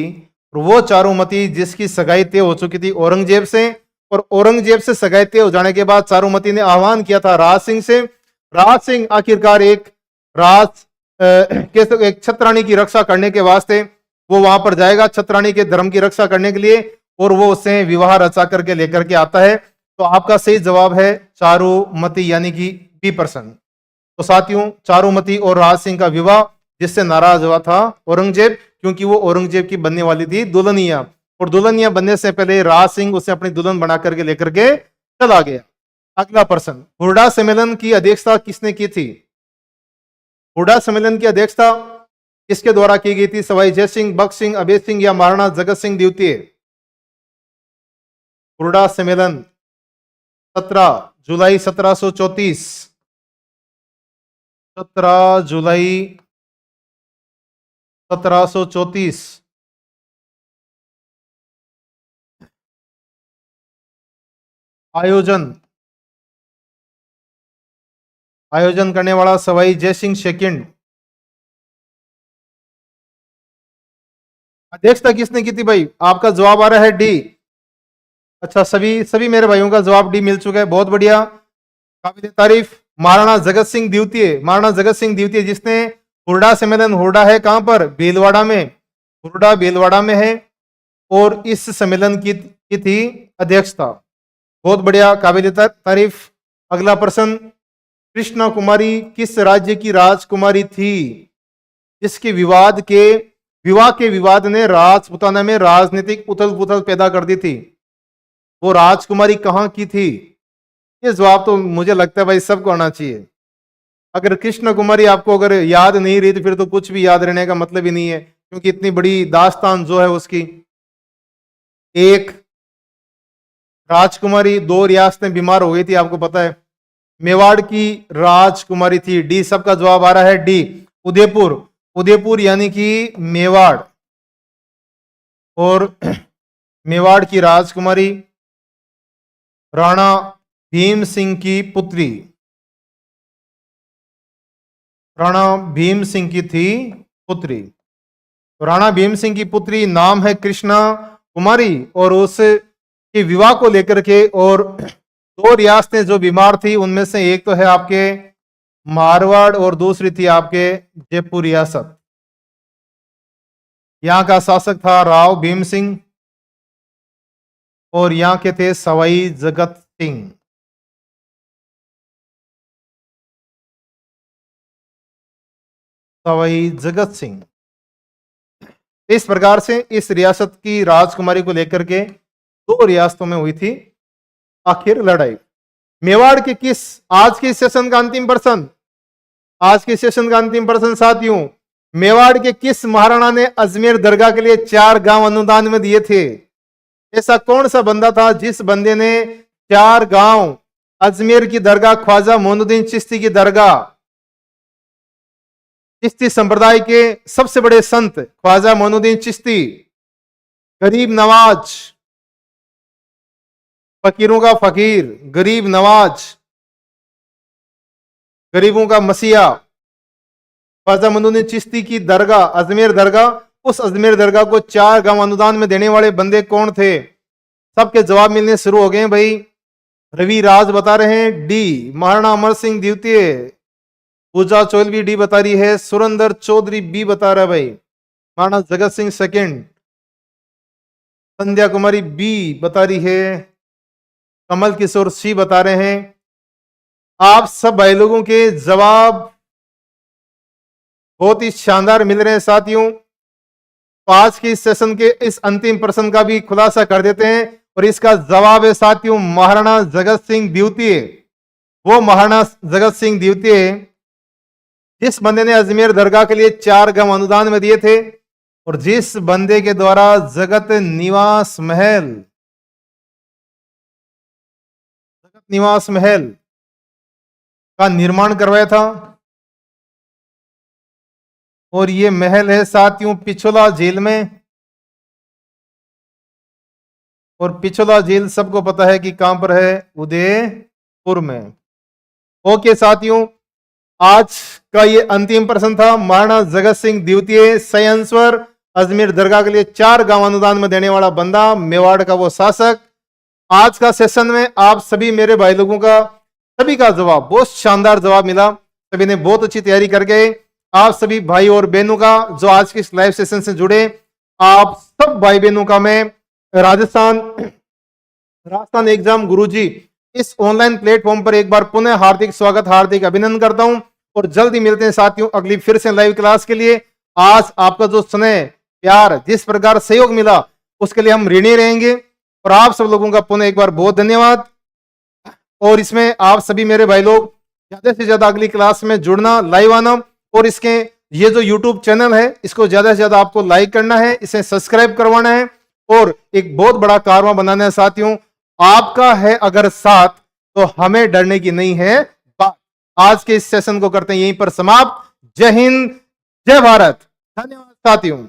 और वो चारुमती जिसकी सगाई तय हो चुकी थी औरंगजेब से, और औरंगजेब से सगाई तय हो जाने के बाद चारुमती ने आह्वान किया था राज सिंह से। राज सिंह आखिरकार एक एक छत्राणी की रक्षा करने के वास्ते वो वहां पर जाएगा, छत्राणी के धर्म की रक्षा करने के लिए, और वो उससे विवाह रचा करके लेकर के आता है। तो आपका सही जवाब है चारुमती, यानी कि बी%। तो साथियों, चारुमती और राज सिंह का विवाह, जिससे नाराज हुआ था औरंगजेब, क्योंकि वो औरंगजेब की बनने वाली थी दुल्हनिया, और दुल्हनिया बनने से पहले राज सिंह उसे अपनी दुल्हन बना करके लेकर के चला गया। अगला प्रश्न, हुड्डा सम्मेलन की अध्यक्षता किसने की थी? हुड्डा सम्मेलन की अध्यक्षता किसके द्वारा की गई थी? सवाई जय सिंह, बख्श सिंह, अभेद सिंह या महाराणा जगत सिंह द्वितीय? हुड्डा सम्मेलन 17 जुलाई 1734, 17 जुलाई 1734। आयोजन करने वाला सवाई जय सिंह सेकंड। अध्यक्षता किसने की थी भाई? आपका जवाब आ रहा है डी। अच्छा, सभी मेरे भाइयों का जवाब डी मिल चुका है, बहुत बढ़िया, काबिल तारीफ। महाराणा जगत सिंह द्वितीय, महाराणा जगत सिंह द्वितीय जिसने हुरडा सम्मेलन, हुरडा है कहां पर? भीलवाड़ा में, हुरडा भीलवाड़ा में है, और इस सम्मेलन की थी अध्यक्षता। बहुत बढ़िया, काबिल तारीफ। अगला प्रश्न, कृष्णा कुमारी किस राज्य की राजकुमारी थी जिसके विवाह के विवाद ने राजपूताना में राजनीतिक उथल पुथल पैदा कर दी थी? वो राजकुमारी कहां की थी? ये जवाब तो मुझे लगता है भाई सबको आना चाहिए। अगर कृष्ण कुमारी आपको अगर याद नहीं रही तो फिर तो कुछ भी याद रहने का मतलब ही नहीं है, क्योंकि इतनी बड़ी दास्तान जो है उसकी। एक राजकुमारी, दो रियासतें बीमार हो गई थी, आपको पता है। मेवाड़ की राजकुमारी थी, डी। सबका जवाब आ रहा है डी, उदयपुर। उदयपुर यानी कि मेवाड़। और मेवाड़ की राजकुमारी राणा भीम सिंह की पुत्री, राणा भीम सिंह की थी पुत्री। तो राणा भीम सिंह की पुत्री नाम है कृष्णा कुमारी, और उसके विवाह को लेकर के और दो रियासतें जो बीमार थी उनमें से एक तो है आपके मारवाड़ और दूसरी थी आपके जयपुर रियासत। यहां का शासक था राव भीम सिंह और यहां के थे सवाई जगत सिंह। सवाई जगत सिंह। इस प्रकार से इस रियासत की राजकुमारी को लेकर के दो रियासतों में हुई थी आखिर लड़ाई। मेवाड़ के किस, आज के सेशन का अंतिम प्रश्न, आज के सेशन का अंतिम प्रश्न साथियों, मेवाड़ के किस महाराणा ने अजमेर दरगाह के लिए 4 गांव अनुदान में दिए थे? ऐसा कौन सा बंदा था जिस बंदे ने 4 गांव अजमेर की दरगाह, ख्वाजा मोइनुद्दीन चिश्ती की दरगाह, चिश्ती संप्रदाय के सबसे बड़े संत ख्वाजा मोइनुद्दीन चिश्ती, गरीब नवाज, फकीरों का फकीर, गरीब नवाज, गरीबों का मसीहा, ख्वाजा मोइनुद्दीन चिश्ती की दरगाह, अजमेर दरगाह, उस अजमेर दरगाह को 4 गांव अनुदान में देने वाले बंदे कौन थे? सबके जवाब मिलने शुरू हो गए भाई। रवि राज बता रहे हैं डी, महाराणा अमर सिंह द्वितीय। पूजा चौलवी डी बता रही है, सुरेंद्र चौधरी बी बता रहा है भाई, महाराणा जगत सिंह सेकंड। संध्या कुमारी बी बता रही है, कमल किशोर सी बता रहे हैं। आप सब भाई लोगों के जवाब बहुत ही शानदार मिल रहे हैं साथियों। तो आज के इस सेशन के इस अंतिम प्रश्न का भी खुलासा कर देते हैं, और इसका जवाब है साथियों महाराणा जगत सिंह द्वितीय। वो महाराणा जगत सिंह द्वितीय जिस बंदे ने अजमेर दरगाह के लिए 4 गांव अनुदान में दिए थे, और जिस बंदे के द्वारा जगत निवास महल का निर्माण करवाया था। और ये महल है साथियों पिछोला जेल में, और पिछोला जेल सबको पता है कि कहां पर है, उदयपुर में। ओके साथियों, आज का ये अंतिम प्रश्न था, महाराणा जगत सिंह द्वितीय सही आंसर, अजमेर दरगाह के लिए 4 गांव अनुदान में देने वाला बंदा, मेवाड़ का वो शासक। आज का सेशन में आप सभी मेरे भाई लोगों का सभी का जवाब बहुत शानदार जवाब मिला, सभी ने बहुत अच्छी तैयारी कर गए। आप सभी भाई और बहनों का जो आज के इस लाइव सेशन से जुड़े, आप सब भाई बहनों का मैं राजस्थान एग्जाम गुरुजी इस ऑनलाइन प्लेटफॉर्म पर एक बार पुनः हार्दिक स्वागत, हार्दिक अभिनंदन करता हूं। और जल्दी मिलते हैं साथियों अगली फिर से लाइव क्लास के लिए। आज आपका जो स्नेह प्यार जिस प्रकार सहयोग मिला उसके लिए हम ऋणी रहेंगे, और आप सब लोगों का पुनः एक बार बहुत धन्यवाद। और इसमें आप सभी मेरे भाई लोग ज्यादा से ज्यादा अगली क्लास में जुड़ना, लाइव आना, और इसके ये जो YouTube चैनल है इसको ज्यादा से ज्यादा आपको लाइक करना है, इसे सब्सक्राइब करवाना है, और एक बहुत बड़ा कारवां बनाना है साथियों। आपका है अगर साथ तो हमें डरने की नहीं है बात। आज के इस सेशन को करते हैं यहीं पर समाप्त। जय हिंद, जय भारत। धन्यवाद साथियों।